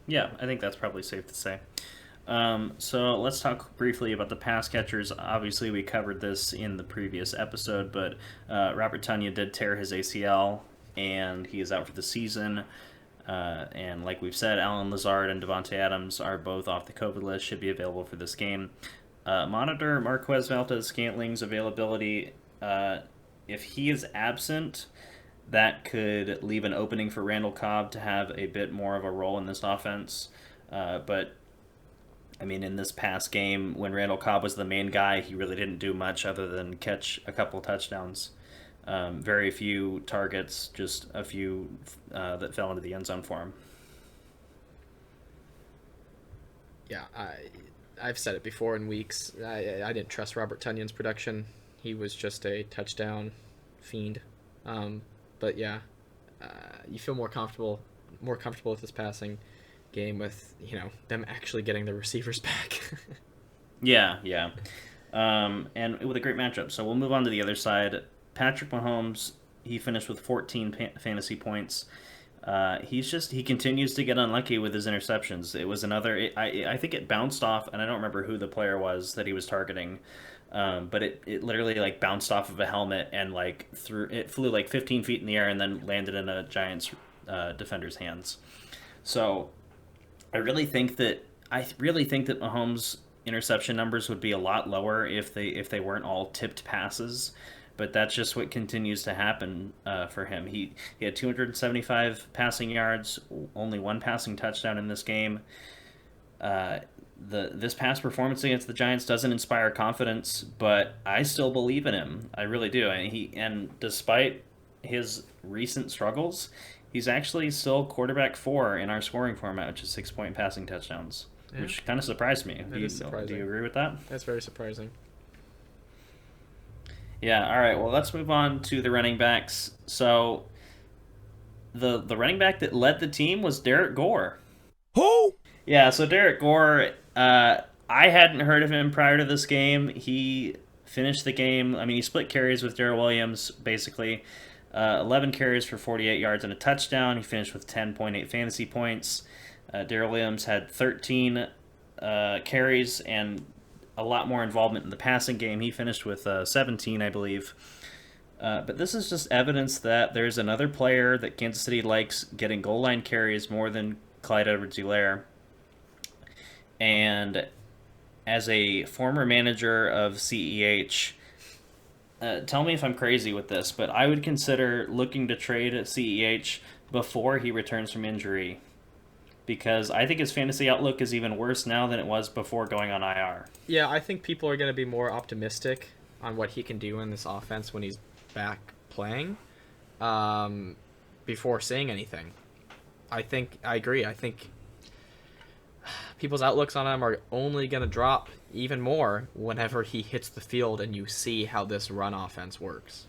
Yeah, I think that's probably safe to say. So let's talk briefly about the pass catchers. Obviously, we covered this in the previous episode, but Robert Tonyan did tear his ACL, and he is out for the season. And like we've said, Alan Lazard and Devontae Adams are both off the COVID list, should be available for this game. Monitor Marquez Valdes-Scantling's availability. If he is absent, that could leave an opening for Randall Cobb to have a bit more of a role in this offense. But I mean, in this past game, when Randall Cobb was the main guy, he really didn't do much other than catch a couple touchdowns. Very few targets, just a few that fell into the end zone for him. Yeah, I've said it before in weeks. I didn't trust Robert Tonyan's production. He was just a touchdown fiend. But yeah, you feel more comfortable with this passing game with them actually getting the receivers back. Yeah. And with a great matchup. So we'll move on to the other side. Patrick Mahomes, he finished with 14 fantasy points. He continues to get unlucky with his interceptions. It was I think it bounced off, and I don't remember who the player was that he was targeting. But it literally bounced off of a helmet and flew 15 feet in the air and then landed in a Giants defender's hands. So I really think that Mahomes' interception numbers would be a lot lower if they weren't all tipped passes. But that's just what continues to happen for him. He had 275 passing yards, only one passing touchdown in this game. This past performance against the Giants doesn't inspire confidence, but I still believe in him. I really do. And despite his recent struggles, he's actually still quarterback 4 in our scoring format, which is 6-point passing touchdowns, which kind of surprised me. That is surprising. Do you agree with that? That's very surprising. Yeah, all right. Well, let's move on to the running backs. So the running back that led the team was Derek Gore. Who? Yeah, so Derek Gore, I hadn't heard of him prior to this game. He finished the game. I mean, he split carries with Darrell Williams, basically. 11 carries for 48 yards and a touchdown. He finished with 10.8 fantasy points. Darrell Williams had 13 carries and a lot more involvement in the passing game. He finished with 17, I believe. But this is just evidence that there's another player that Kansas City likes getting goal line carries more than Clyde Edwards-Helaire. And as a former manager of CEH, tell me if I'm crazy with this, but I would consider looking to trade at CEH before he returns from injury, because I think his fantasy outlook is even worse now than it was before going on IR. Yeah, I think people are going to be more optimistic on what he can do in this offense when he's back playing before saying anything. I agree. I think people's outlooks on him are only going to drop even more whenever he hits the field and you see how this run offense works.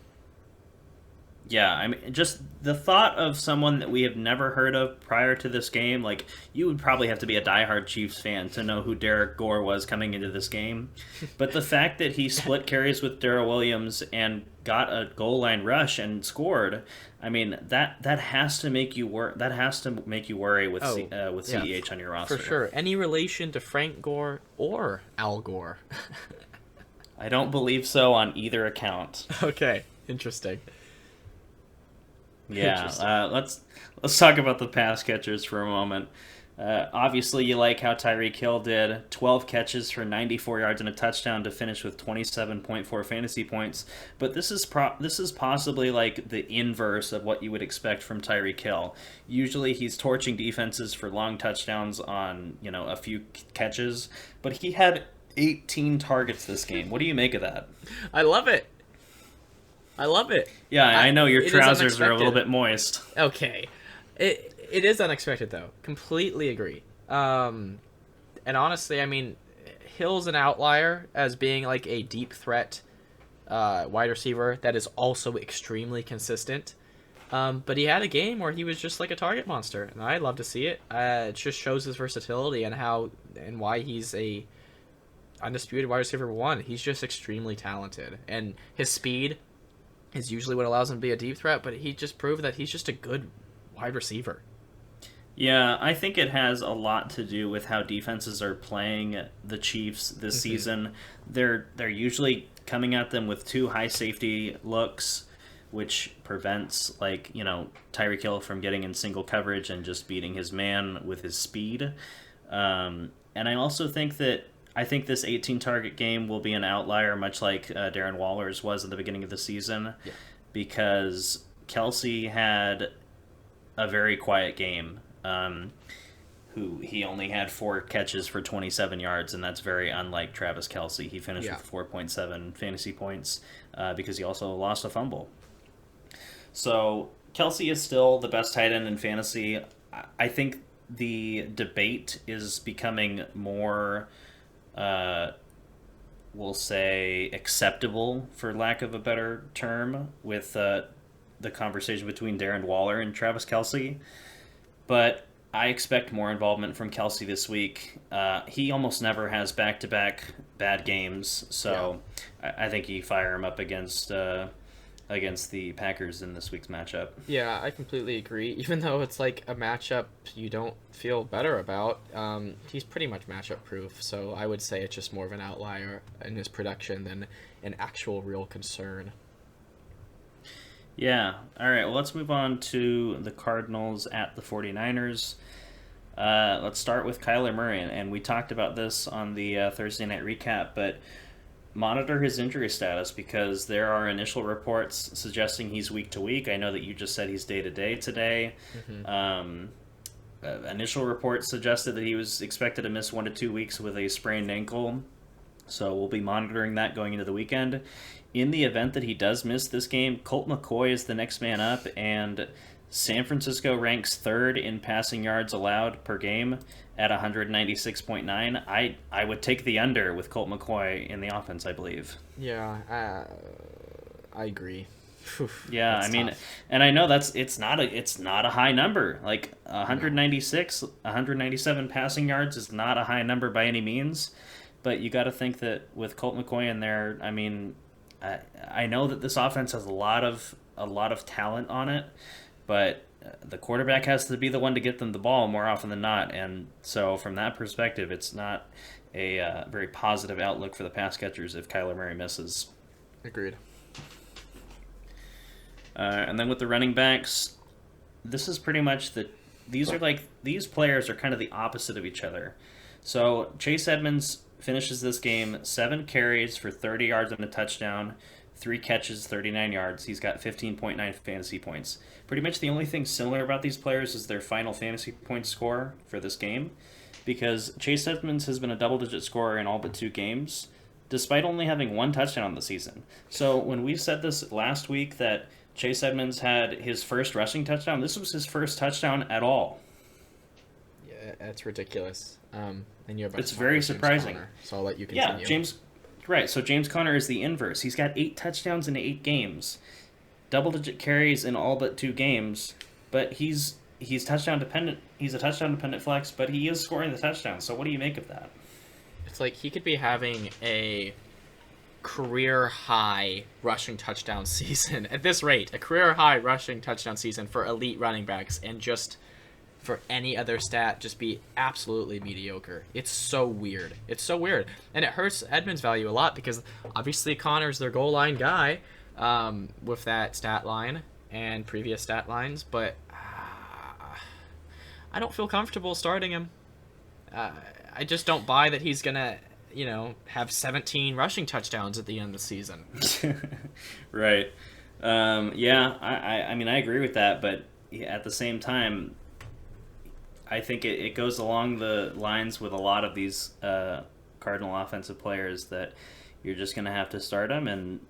Yeah, I mean, just the thought of someone that we have never heard of prior to this game, like, you would probably have to be a diehard Chiefs fan to know who Derek Gore was coming into this game. But the fact that he split carries with Darrell Williams and got a goal line rush and scored, I mean, that has to make you worry with CEH on your roster. For sure. Any relation to Frank Gore or Al Gore? I don't believe so on either account. Okay, interesting. Yeah, let's talk about the pass catchers for a moment. Obviously, you like how Tyreek Hill did 12 catches for 94 yards and a touchdown to finish with 27.4 fantasy points. But this is possibly like the inverse of what you would expect from Tyreek Hill. Usually, he's torching defenses for long touchdowns on a few catches, but he had 18 targets this game. What do you make of that? I love it. Yeah, I know your trousers are a little bit moist. Okay. It is unexpected, though. Completely agree. And honestly, I mean, Hill's an outlier as being like a deep threat wide receiver that is also extremely consistent. But he had a game where he was just like a target monster, and I love to see it. It just shows his versatility and why he's a undisputed wide receiver one. He's just extremely talented, and his speed is usually what allows him to be a deep threat, but he just proved that he's just a good wide receiver. Yeah, I think it has a lot to do with how defenses are playing the Chiefs this season. They're usually coming at them with too high safety looks, which prevents Tyreek Hill from getting in single coverage and just beating his man with his speed. And I also think that this 18 target game will be an outlier, much like Darren Waller's was at the beginning of the season, because Kelsey had a very quiet game. He only had 4 catches for 27 yards, and that's very unlike Travis Kelsey. He finished with 4.7 fantasy points because he also lost a fumble. So Kelsey is still the best tight end in fantasy. I think the debate is becoming more, we'll say, acceptable, for lack of a better term, with the conversation between Darren Waller and Travis Kelsey. But I expect more involvement from Kelsey this week. He almost never has back-to-back bad games, so I think you fire him up against the Packers in this week's matchup. Yeah, I completely agree. Even though it's like a matchup you don't feel better about, he's pretty much matchup proof. So I would say it's just more of an outlier in his production than an actual real concern. Yeah. All right, well, let's move on to the Cardinals at the 49ers. Let's start with Kyler Murray, and we talked about this on the Thursday night recap, but monitor his injury status because there are initial reports suggesting he's week to week. I know that you just said he's day to day today. Initial reports suggested that he was expected to miss 1 to 2 weeks with a sprained ankle, so we'll be monitoring that going into the weekend. In the event that he does miss this game, Colt McCoy is the next man up, and San Francisco ranks 3rd in passing yards allowed per game at 196.9. I would take the under with Colt McCoy in the offense, I believe. Yeah, I agree. Yeah, I mean, tough. And I know it's not a high number. Like 197 passing yards is not a high number by any means, but you got to think that with Colt McCoy in there, I mean, I know that this offense has a lot of talent on it, but the quarterback has to be the one to get them the ball more often than not, and so from that perspective, it's not a very positive outlook for the pass catchers if Kyler Murray misses. Agreed. And then with the running backs, this is pretty much these players are kind of the opposite of each other. So Chase Edmonds finishes this game 7 carries for 30 yards and a touchdown, 3 catches, 39 yards. He's got 15.9 fantasy points. Pretty much the only thing similar about these players is their final fantasy point score for this game, because Chase Edmonds has been a double-digit scorer in all but 2 games, despite only having 1 touchdown on the season. So when we said this last week that Chase Edmonds had his first rushing touchdown, this was his first touchdown at all. That's ridiculous. And you're about It's to talk very about James surprising. Conner, so I'll let you continue. Yeah, James. Right. So James Conner is the inverse. He's got 8 touchdowns in 8 games, double-digit carries in all but 2 games, but he's touchdown dependent. He's a touchdown dependent flex, but he is scoring the touchdowns. So what do you make of that? It's like he could be having a career high rushing touchdown season at this rate, a career high rushing touchdown season for elite running backs, and just for any other stat just be absolutely mediocre. It's so weird. And it hurts Edmonds' value a lot because obviously Connor's their goal line guy with that stat line and previous stat lines, but I don't feel comfortable starting him. I just don't buy that he's gonna have 17 rushing touchdowns at the end of the season. Right. Yeah, I mean, I agree with that, but at the same time, I think it goes along the lines with a lot of these Cardinal offensive players that you're just going to have to start them, and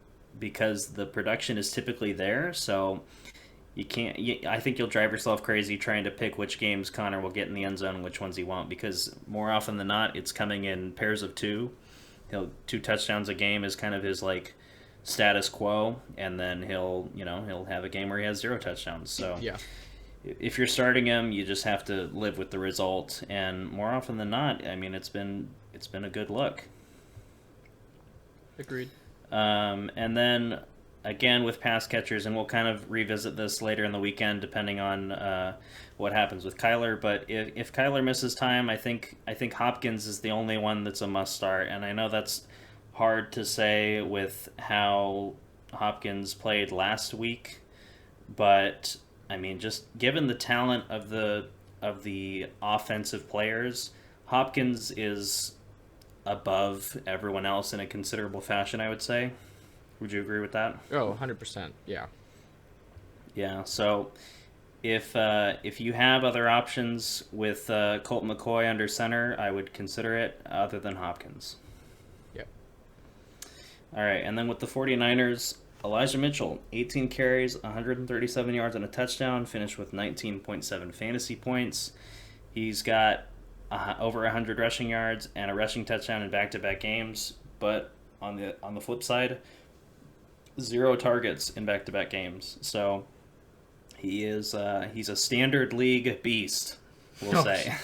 because the production is typically there, so you can't. I think you'll drive yourself crazy trying to pick which games Connor will get in the end zone and which ones he won't, because more often than not, it's coming in pairs of 2. 2 touchdowns a game is kind of his like status quo, and then he'll have a game where he has 0 touchdowns. So yeah. If you're starting him, you just have to live with the result, and more often than not, I mean, it's been a good look. Agreed. And then again with pass catchers, and we'll kind of revisit this later in the weekend depending on what happens with Kyler. But if Kyler misses time, I think Hopkins is the only one that's a must start, and I know that's hard to say with how Hopkins played last week, but I mean, just given the talent of the offensive players, Hopkins is above everyone else in a considerable fashion, I would say. Would you agree with that? Oh, 100%. Yeah. Yeah. So if you have other options with Colt McCoy under center, I would consider it other than Hopkins. Yep. All right, and then with the 49ers, Elijah Mitchell, 18 carries, 137 yards and a touchdown, finished with 19.7 fantasy points. He's got over 100 rushing yards and a rushing touchdown in back-to-back games, but on the flip side, 0 targets in back-to-back games. So he's a standard league beast, we'll say.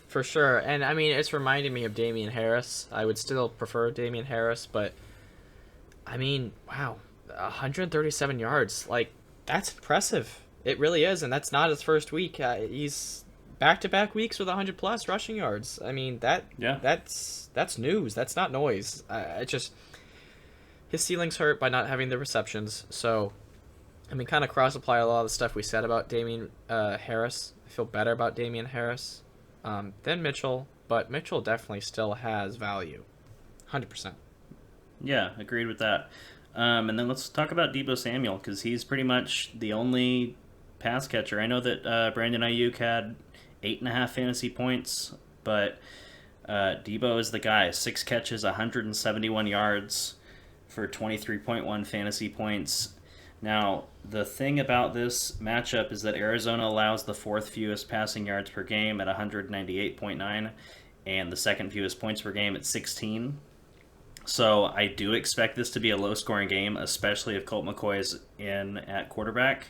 For sure. And I mean, it's reminding me of Damian Harris. I would still prefer Damian Harris, but I mean, wow. 137 yards, like, that's impressive. It really is, and that's not his first week. He's back-to-back weeks with 100 plus rushing yards. I mean, that's news. That's not noise. It just, his ceiling's hurt by not having the receptions. So, I mean, kind of cross-apply a lot of the stuff we said about Damian Harris. I feel better about Damian Harris than Mitchell, but Mitchell definitely still has value, 100%. Yeah, agreed with that. And then let's talk about Deebo Samuel, because he's pretty much the only pass catcher. I know that Brandon Ayuk had 8.5 fantasy points, but Deebo is the guy. 6 catches, 171 yards for 23.1 fantasy points. Now, the thing about this matchup is that Arizona allows the 4th fewest passing yards per game at 198.9, and the 2nd fewest points per game at 16. So I do expect this to be a low-scoring game, especially if Colt McCoy is in at quarterback.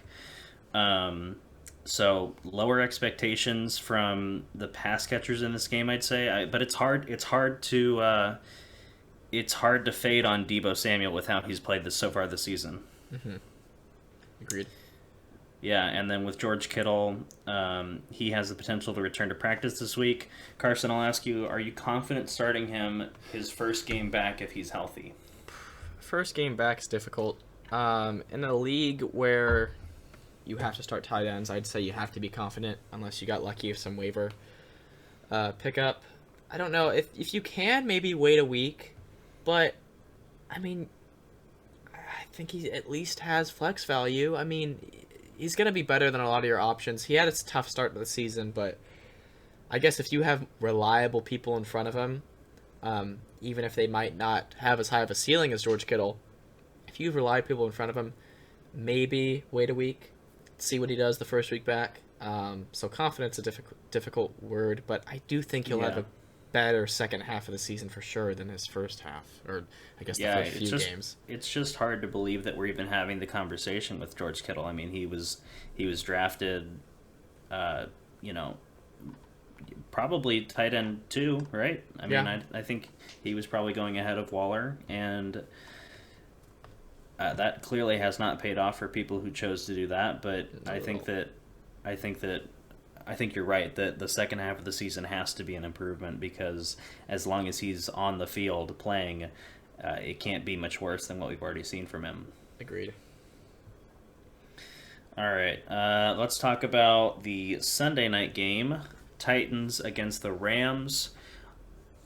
So lower expectations from the pass catchers in this game, I'd say. But it's hard to fade on Deebo Samuel with how he's played this so far this season. Mm-hmm. Agreed. Yeah, and then with George Kittle, he has the potential to return to practice this week. Carson, I'll ask you, are you confident starting him his first game back if he's healthy? First game back is difficult. In a league where you have to start tight ends, I'd say you have to be confident unless you got lucky with some waiver pickup. I don't know. If you can, maybe wait a week. But, I mean, I think he at least has flex value. I mean, he's going to be better than a lot of your options. He had a tough start to the season, but I guess if you have reliable people in front of him, even if they might not have as high of a ceiling as George Kittle, if you have reliable people in front of him, maybe wait a week, see what he does the first week back. So confidence a difficult word, but I do think he'll have a better second half of the season for sure than his first half, or I guess the first few games. It's just hard to believe that we're even having the conversation with George Kittle. I mean, he was drafted, probably tight end 2, right? I mean, I think he was probably going ahead of Waller, and that clearly has not paid off for people who chose to do that. But I think you're right that the second half of the season has to be an improvement, because as long as he's on the field playing, it can't be much worse than what we've already seen from him. Agreed. All right, let's talk about the Sunday night game, Titans against the Rams.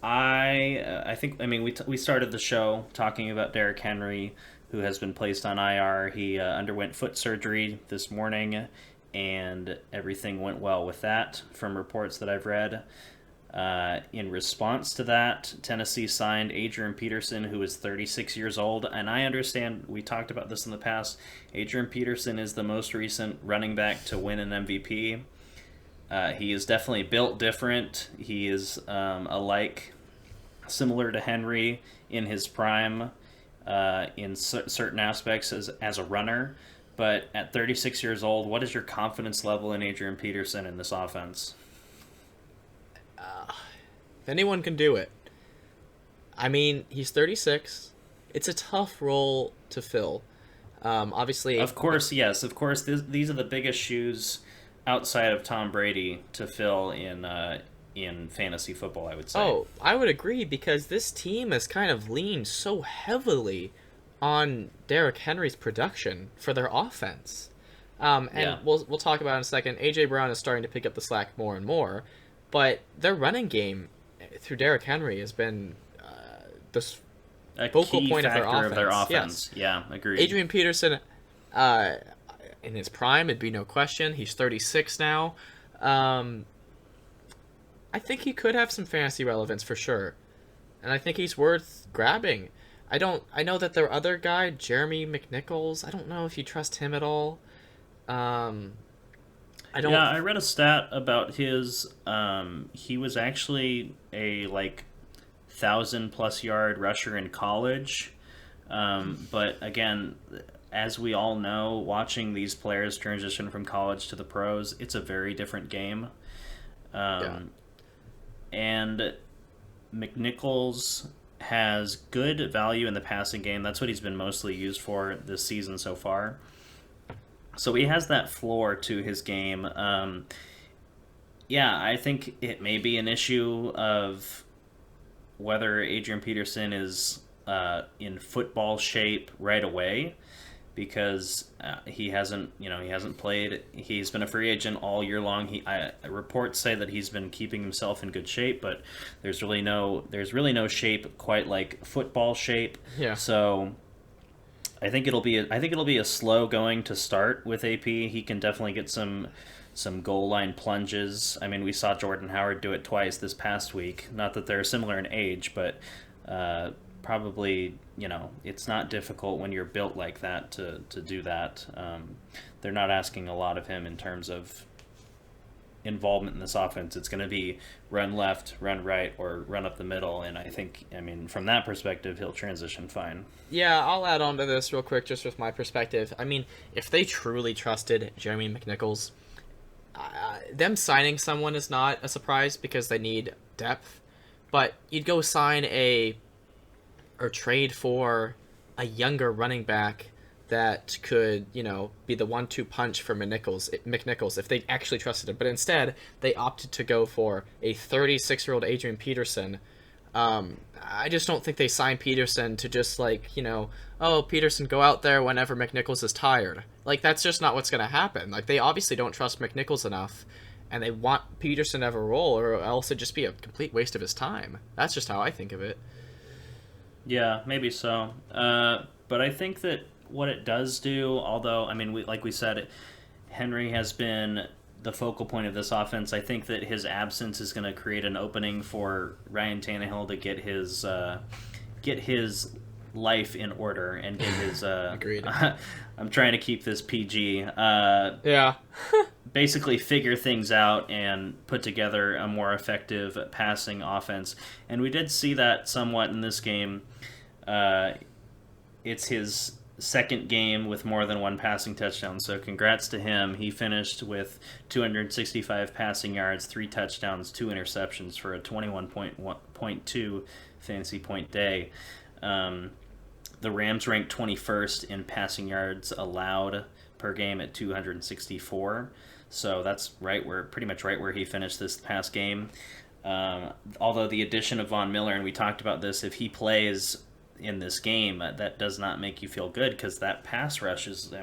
I think we started the show talking about Derrick Henry, who has been placed on IR. He underwent foot surgery this morning, and everything went well with that from reports that I've read. In response to that, Tennessee signed Adrian Peterson, who is 36 years old, and I understand, we talked about this in the past, Adrian Peterson is the most recent running back to win an MVP. He is definitely built different. He is similar to Henry in his prime, in certain aspects as a runner. But at 36 years old, what is your confidence level in Adrian Peterson in this offense? If anyone can do it. I mean, he's 36. It's a tough role to fill. Obviously... Of course, yes. Of course, these are the biggest shoes outside of Tom Brady to fill in fantasy football, I would say. Oh, I would agree, because this team has kind of leaned so heavily on Derrick Henry's production for their offense. We'll talk about it in a second. A.J. Brown is starting to pick up the slack more and more, but their running game through Derrick Henry has been the focal point of their offense. Yes. Yeah, agreed. Adrian Peterson, in his prime, it'd be no question. He's 36 now. I think he could have some fantasy relevance for sure, and I think he's worth grabbing. I know that their other guy, Jeremy McNichols, I don't know if you trust him at all. I read a stat about his. He was actually a 1,000+ yard rusher in college, but again, as we all know, watching these players transition from college to the pros, it's a very different game. And McNichols has good value in the passing game. That's what he's been mostly used for this season so far. So he has that floor to his game. I think it may be an issue of whether Adrian Peterson is in football shape right away, because he hasn't played. He's been a free agent all year long. Reports say that he's been keeping himself in good shape, but there's really no shape quite like football shape. Yeah. So I think it'll be a slow going to start with AP. He can definitely get some goal line plunges. I mean, we saw Jordan Howard do it twice this past week. Not that they're similar in age, but probably, it's not difficult when you're built like that to do that. They're not asking a lot of him in terms of involvement in this offense. It's going to be run left, run right, or run up the middle, and I think, from that perspective, he'll transition fine. Yeah, I'll add on to this real quick, just with my perspective. I mean, if they truly trusted Jeremy McNichols, them signing someone is not a surprise because they need depth, but you'd go sign or trade for a younger running back that could, be the 1-2 punch for McNichols if they actually trusted him. But instead, they opted to go for a 36-year-old Adrian Peterson. I just don't think they signed Peterson to just Peterson, go out there whenever McNichols is tired. That's just not what's going to happen. They obviously don't trust McNichols enough, and they want Peterson to have a role, or else it'd just be a complete waste of his time. That's just how I think of it. Yeah, maybe so. But I think that what it does do, although, like we said, Henry has been the focal point of this offense. I think that his absence is going to create an opening for Ryan Tannehill to get his life in order and get his. Agreed. I'm trying to keep this PG. Yeah. Basically, figure things out and put together a more effective passing offense, and we did see that somewhat in this game. It's his second game with more than one passing touchdown, so congrats to him. He finished with 265 passing yards, 3 touchdowns, 2 interceptions for a 21.2 fantasy point day. The Rams ranked 21st in passing yards allowed per game at 264, so that's pretty much right where he finished this past game. Although the addition of Von Miller, and we talked about this, if he plays in this game, that does not make you feel good, because that pass rush is,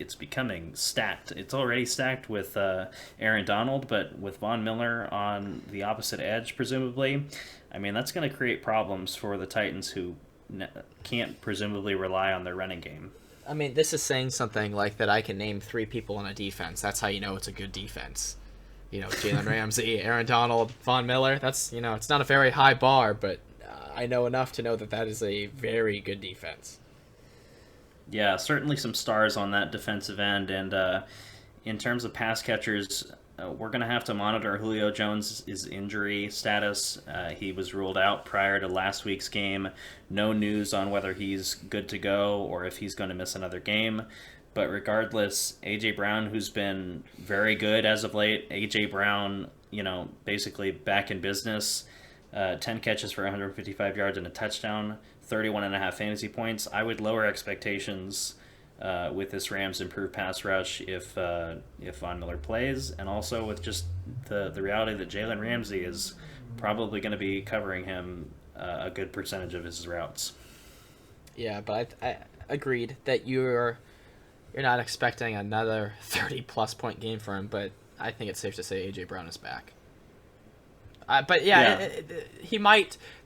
it's becoming stacked. It's already stacked with Aaron Donald, but with Von Miller on the opposite edge, presumably, that's going to create problems for the Titans, who can't presumably rely on their running game. This is saying something like that I can name 3 people on a defense. That's how you know it's a good defense. Jalen Ramsey, Aaron Donald, Von Miller. That's, it's not a very high bar, but I know enough to know that is a very good defense. Yeah, certainly some stars on that defensive end. And in terms of pass catchers, we're going to have to monitor Julio Jones' injury status. He was ruled out prior to last week's game. No news on whether he's good to go or if he's going to miss another game. But regardless, A.J. Brown, who's been very good as of late, A.J. Brown, basically back in business. 10 catches for 155 yards and a touchdown, 31.5 fantasy points. I would lower expectations with this Rams improved pass rush if Von Miller plays, and also with just the reality that Jalen Ramsey is probably going to be covering him a good percentage of his routes. Yeah, but I agreed that you're not expecting another 30-plus point game for him, but I think it's safe to say A.J. Brown is back. But yeah.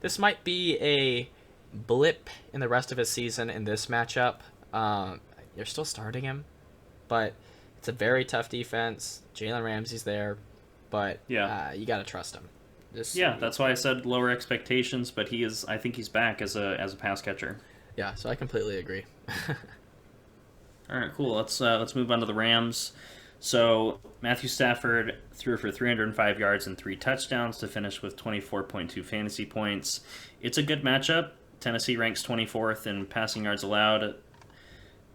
This might be a blip in the rest of his season in this matchup. You're still starting him, but it's a very tough defense. Jalen Ramsey's there, but you got to trust him. That's why I said lower expectations, but I think he's back as a pass catcher. Yeah, so I completely agree. All right, cool. Let's move on to the Rams. So Matthew Stafford threw for 305 yards and 3 touchdowns to finish with 24.2 fantasy points. It's a good matchup. Tennessee ranks 24th in passing yards allowed,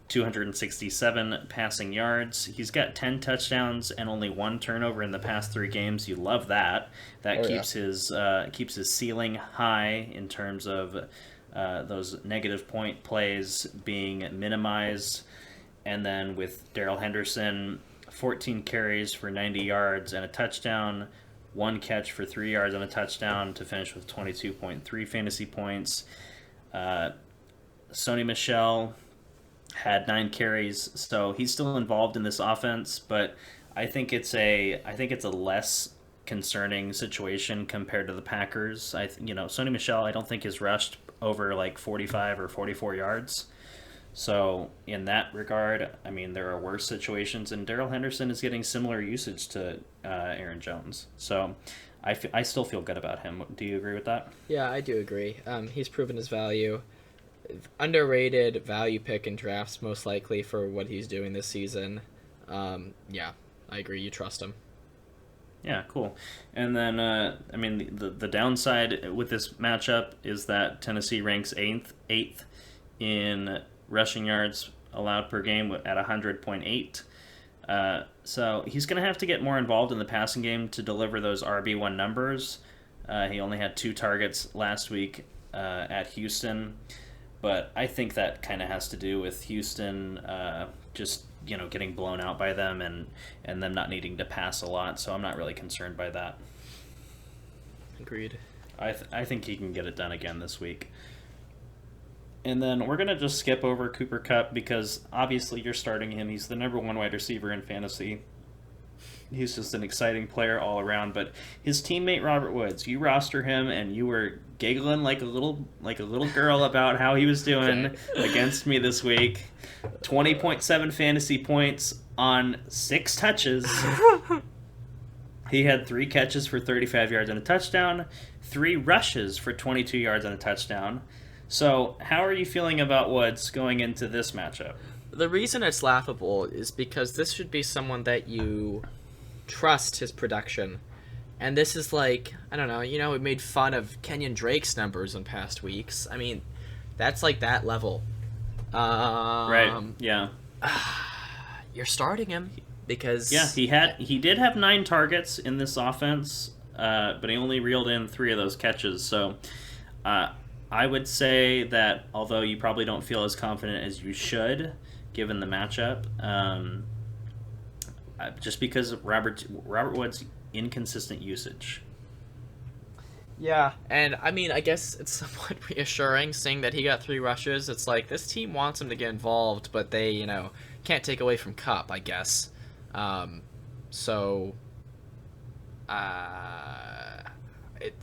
267 passing yards. He's got 10 touchdowns and only 1 turnover in the past 3 games. You love that. That keeps his ceiling high in terms of those negative point plays being minimized. And then with Darrell Henderson, 14 carries for 90 yards and a touchdown, 1 catch for 3 yards and a touchdown to finish with 22.3 fantasy points. Sony Michel had 9 carries, so he's still involved in this offense, but I think it's a less concerning situation compared to the Packers. Sony Michel I don't think has rushed over like 45 or 44 yards. So in that regard, there are worse situations, and Darrell Henderson is getting similar usage to Aaron Jones. So I still feel good about him. Do you agree with that? Yeah, I do agree. He's proven his value. Underrated value pick in drafts, most likely, for what he's doing this season. Yeah, I agree. You trust him. Yeah, cool. And then, the downside with this matchup is that Tennessee ranks 8th in rushing yards allowed per game at 100.8. So he's going to have to get more involved in the passing game to deliver those RB1 numbers. He only had 2 targets last week at Houston, but I think that kind of has to do with Houston just getting blown out by them and them not needing to pass a lot. So I'm not really concerned by that. Agreed. I think he can get it done again this week. And then we're going to just skip over Cooper Kupp because obviously you're starting him. He's the number 1 wide receiver in fantasy. He's just an exciting player all around. But his teammate Robert Woods, you roster him and you were giggling like a little girl about how he was doing against me this week. 20.7 fantasy points on 6 touches. He had 3 catches for 35 yards and a touchdown, 3 rushes for 22 yards and a touchdown. So, how are you feeling about Woods going into this matchup? The reason it's laughable is because this should be someone that you trust his production. And this is like, I don't know, we made fun of Kenyon Drake's numbers in past weeks. I mean, that's like that level. Right, yeah. You're starting him because... Yeah, he did have 9 targets in this offense, but he only reeled in 3 of those catches. So I would say that although you probably don't feel as confident as you should, given the matchup, just because of Robert Woods' inconsistent usage. Yeah, and I mean, I guess it's somewhat reassuring seeing that he got 3 rushes. It's like this team wants him to get involved, but they, can't take away from Kupp, I guess. So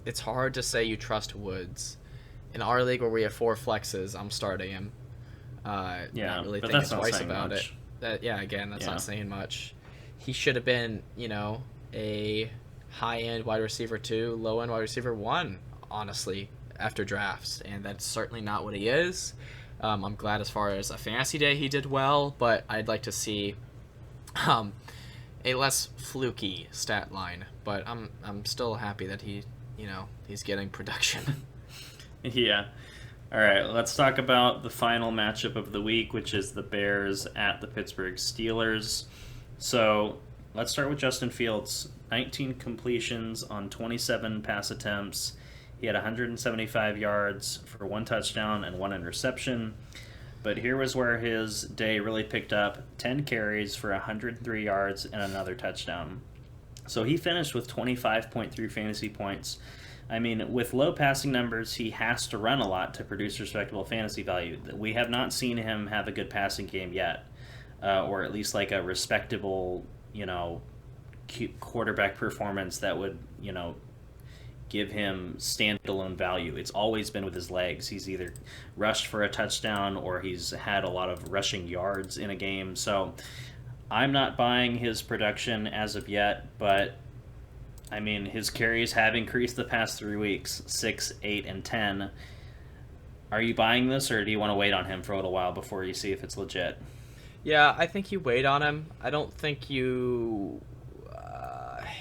it's hard to say you trust Woods. In our league where we have 4 flexes, I'm starting him. Not really thinking twice about it. That's not saying much. He should have been, a high-end wide receiver 2, low-end wide receiver 1, honestly, after drafts. And that's certainly not what he is. I'm glad as far as a fantasy day he did well, but I'd like to see a less fluky stat line. But I'm still happy that he's getting production. Yeah. All right, let's talk about the final matchup of the week, which is the Bears at the Pittsburgh Steelers. So let's start with Justin Fields. 19 completions on 27 pass attempts. He had 175 yards for 1 touchdown and 1 interception. But here was where his day really picked up. 10 carries for 103 yards and another touchdown. So he finished with 25.3 fantasy points. I mean, with low passing numbers, he has to run a lot to produce respectable fantasy value. We have not seen him have a good passing game yet, or at least like a respectable, quarterback performance that would, give him standalone value. It's always been with his legs. He's either rushed for a touchdown or he's had a lot of rushing yards in a game. So I'm not buying his production as of yet, but I mean, his carries have increased the past 3 weeks, 6, 8, and 10. Are you buying this, or do you want to wait on him for a little while before you see if it's legit? Yeah, I think you wait on him. I don't think you...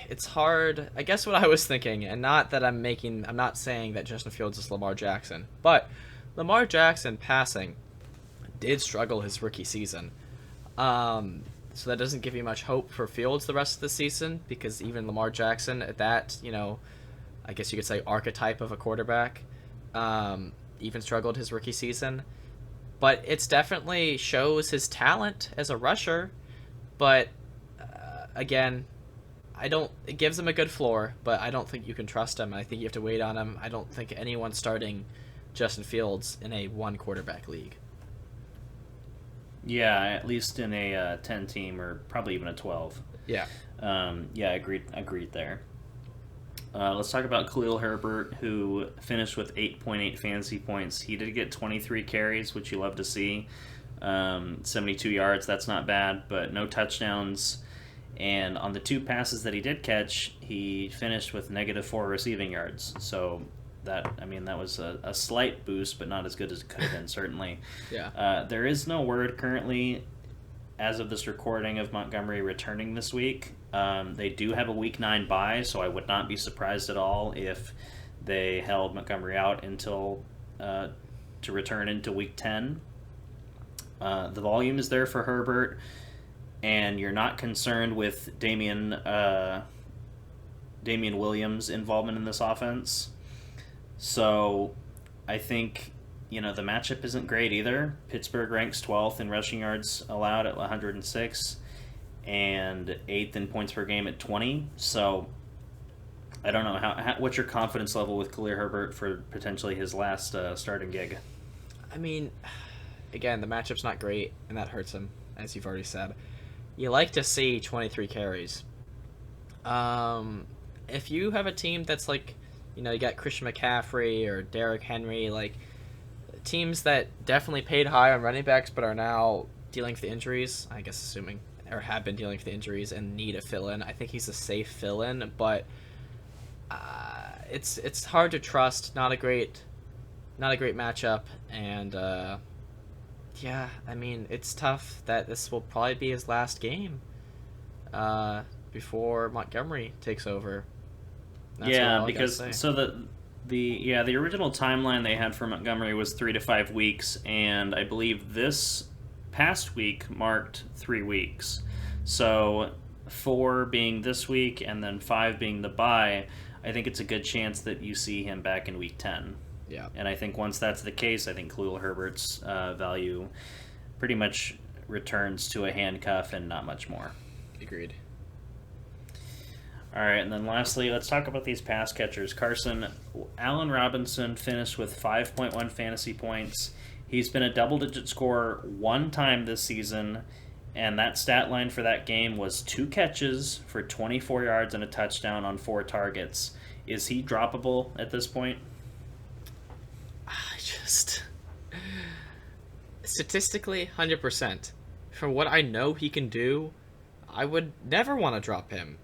it's hard. I guess what I was thinking, and not that I'm not saying that Justin Fields is Lamar Jackson, but Lamar Jackson passing did struggle his rookie season. So that doesn't give you much hope for Fields the rest of the season, because even Lamar Jackson at that, I guess you could say archetype of a quarterback, even struggled his rookie season. But it's definitely shows his talent as a rusher. But again, it gives him a good floor, but I don't think you can trust him. I think you have to wait on him. I don't think anyone's starting Justin Fields in a 1 quarterback league. Yeah, at least in a 10 team or probably even a 12. Yeah. Agreed there. Let's talk about Khalil Herbert, who finished with 8.8 fantasy points. He did get 23 carries, which you love to see. 72 yards, that's not bad, but no touchdowns. And on the 2 passes that he did catch, he finished with -4 receiving yards. So that was a slight boost, but not as good as it could have been, certainly. Yeah. There is no word currently, as of this recording, of Montgomery returning this week. They do have a Week 9 bye, so I would not be surprised at all if they held Montgomery out until to return into Week 10. The volume is there for Herbert, and you're not concerned with Damian Williams' involvement in this offense. So I think, the matchup isn't great either. Pittsburgh ranks 12th in rushing yards allowed at 106 and 8th in points per game at 20. So I don't know. What's your confidence level with Khalil Herbert for potentially his last starting gig? I mean, again, the matchup's not great, and that hurts him, as you've already said. You like to see 23 carries. If you have a team that's like, you got Christian McCaffrey or Derrick Henry, like teams that definitely paid high on running backs but are now dealing with the injuries, I guess assuming, or have been dealing with the injuries and need a fill-in. I think he's a safe fill-in, but it's hard to trust. Not a great not a great matchup, and yeah, I mean, it's tough that this will probably be his last game before Montgomery takes over. Yeah, because so the original timeline they had for Montgomery was 3 to 5 weeks, and I believe this past week marked 3 weeks. So 4 being this week, and then 5 being the bye. I think it's a good chance that you see him back in week 10. Yeah. And I think once that's the case, I think Khalil Herbert's value pretty much returns to a handcuff and not much more. Agreed. All right, and then lastly, let's talk about these pass catchers. Carson, Allen Robinson finished with 5.1 fantasy points. He's been a double-digit scorer one time this season, and that stat line for that game was 2 catches for 24 yards and a touchdown on 4 targets. Is he droppable at this point? Statistically, 100%. For what I know he can do, I would never want to drop him.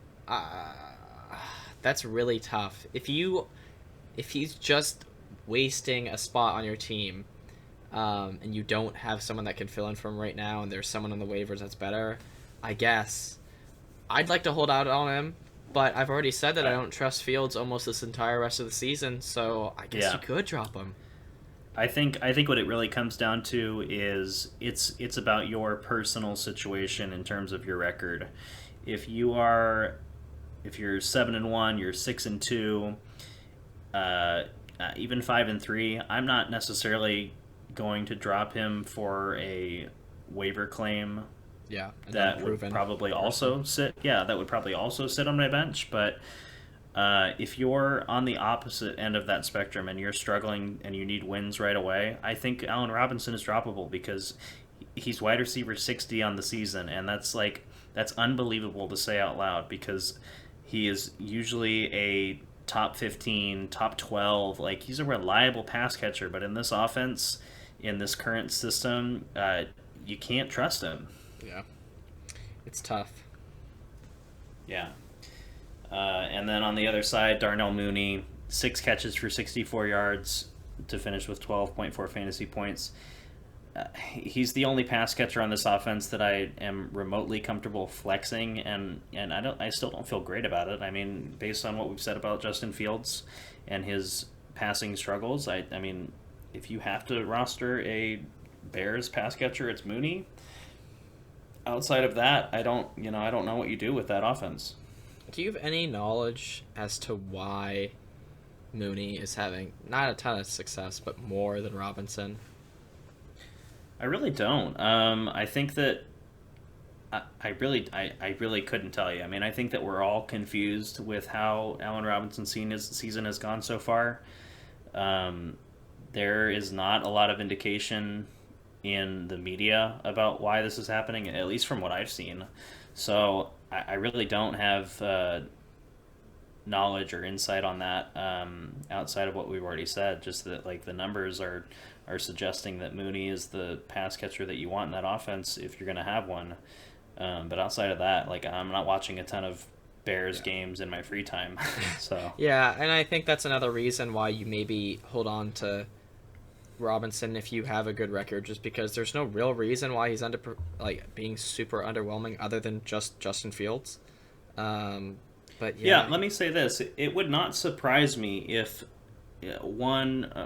That's really tough. If he's just wasting a spot on your team, and you don't have someone that can fill in for him right now, and there's someone on the waivers that's better, I guess I'd like to hold out on him. But I've already said that I don't trust Fields almost this entire rest of the season, so I guess you could drop him. I think what it really comes down to is it's about your personal situation in terms of your record. If you're 7-1, you're 6-2, even 5-3, I'm not necessarily going to drop him for a waiver claim. Yeah, that would probably also sit. Yeah, that would probably also sit on my bench. But if you're on the opposite end of that spectrum and you're struggling and you need wins right away, I think Allen Robinson is droppable because he's wide receiver 60 on the season, and that's unbelievable to say out loud because he is usually a top 15, top 12. Like, he's a reliable pass catcher, but in this offense, in this current system, you can't trust him. Yeah, it's tough. Yeah. And then on the other side, Darnell Mooney, 6 catches for 64 yards to finish with 12.4 fantasy points. He's the only pass catcher on this offense that I am remotely comfortable flexing, and I still don't feel great about it. I mean, based on what we've said about Justin Fields and his passing struggles, I mean, if you have to roster a Bears pass catcher, it's Mooney. Outside of that, I don't know what you do with that offense. Do you have any knowledge as to why Mooney is having not a ton of success, but more than Robinson? I really don't. I think that I really couldn't tell you. I mean, I think that we're all confused with how Allen Robinson's season has gone so far. There is not a lot of indication in the media about why this is happening, at least from what I've seen. So I really don't have knowledge or insight on that outside of what we've already said. Just that, like, the numbers are suggesting that Mooney is the pass catcher that you want in that offense if you're going to have one. But outside of that, like, I'm not watching a ton of Bears games in my free time. So yeah, and I think that's another reason why you maybe hold on to Robinson if you have a good record, just because there's no real reason why he's being super underwhelming other than just Justin Fields. But yeah, let me say this: it would not surprise me if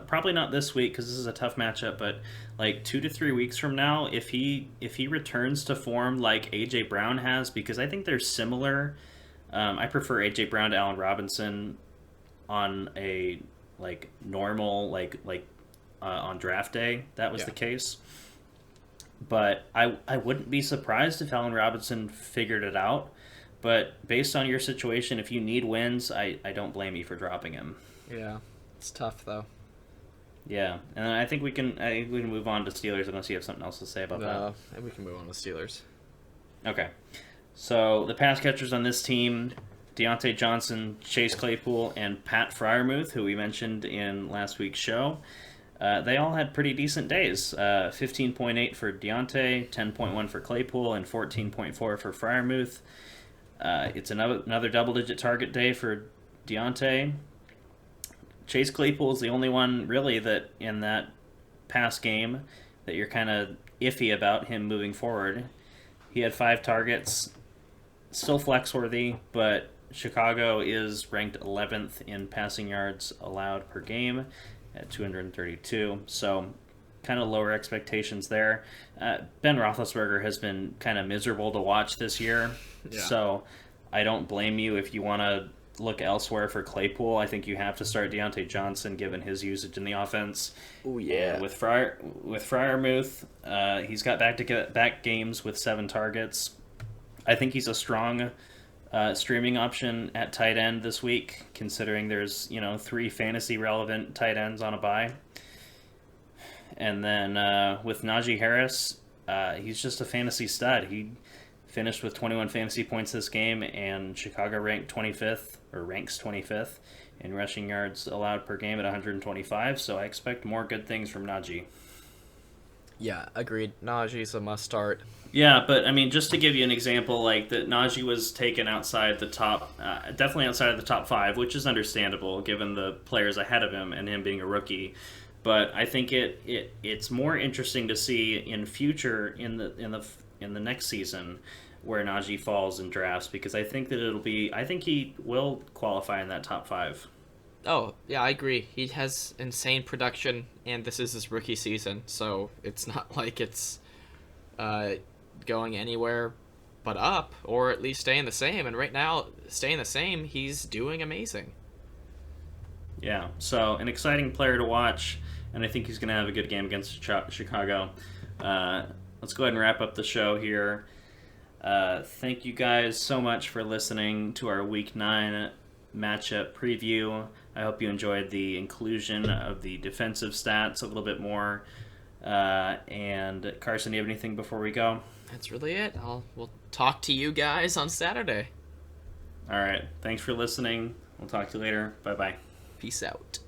probably not this week because this is a tough matchup, but like 2 to 3 weeks from now, if he returns to form like AJ Brown has, because I think they're similar. I prefer AJ Brown to Allen Robinson on a like normal on draft day. That was the case. But I wouldn't be surprised if Allen Robinson figured it out. But based on your situation, if you need wins, I don't blame you for dropping him. Yeah, it's tough though. Yeah, and I think we can move on to Steelers unless you have something else to say about that. And we can move on to Steelers. Okay. So the pass catchers on this team, Deontay Johnson, Chase Claypool, and Pat Freiermuth, who we mentioned in last week's show. They all had pretty decent days. 15.8 for Deontay, 10.1 for Claypool, and 14.4 for Freiermuth. It's another double-digit target day for Deontay. Chase Claypool is the only one really that in that past game that you're kind of iffy about him moving forward. He had 5 targets, still flex worthy, but Chicago is ranked 11th in passing yards allowed per game at 232. So kind of lower expectations there. Ben Roethlisberger has been kind of miserable to watch this year. Yeah. So I don't blame you if you want to look elsewhere for Claypool. I think you have to start Deontay Johnson given his usage in the offense. Oh yeah. With Freiermuth, he's got back games with 7 targets. I think he's a strong streaming option at tight end this week, considering there's 3 fantasy relevant tight ends on a bye. And then with Najee Harris, he's just a fantasy stud. He finished with 21 fantasy points this game, and Chicago ranks 25th in rushing yards allowed per game at 125. So I expect more good things from Najee. Yeah, agreed. Najee's a must start. Yeah, but I mean, just to give you an example, like that Najee was taken outside the top, definitely outside of the top 5, which is understandable given the players ahead of him and him being a rookie. But I think it's more interesting to see in future in the next season where Najee falls in drafts, because I think he will qualify in that top 5. Oh, yeah, I agree. He has insane production, and this is his rookie season, so it's not like it's going anywhere but up, or at least staying the same. And right now, staying the same, he's doing amazing. Yeah, so an exciting player to watch, and I think he's going to have a good game against Chicago. Let's go ahead and wrap up the show here. Thank you guys so much for listening to our Week 9 matchup preview. I hope you enjoyed the inclusion of the defensive stats a little bit more. And Carson, do you have anything before we go? That's really it. We'll talk to you guys on Saturday. All right. Thanks for listening. We'll talk to you later. Bye-bye. Peace out.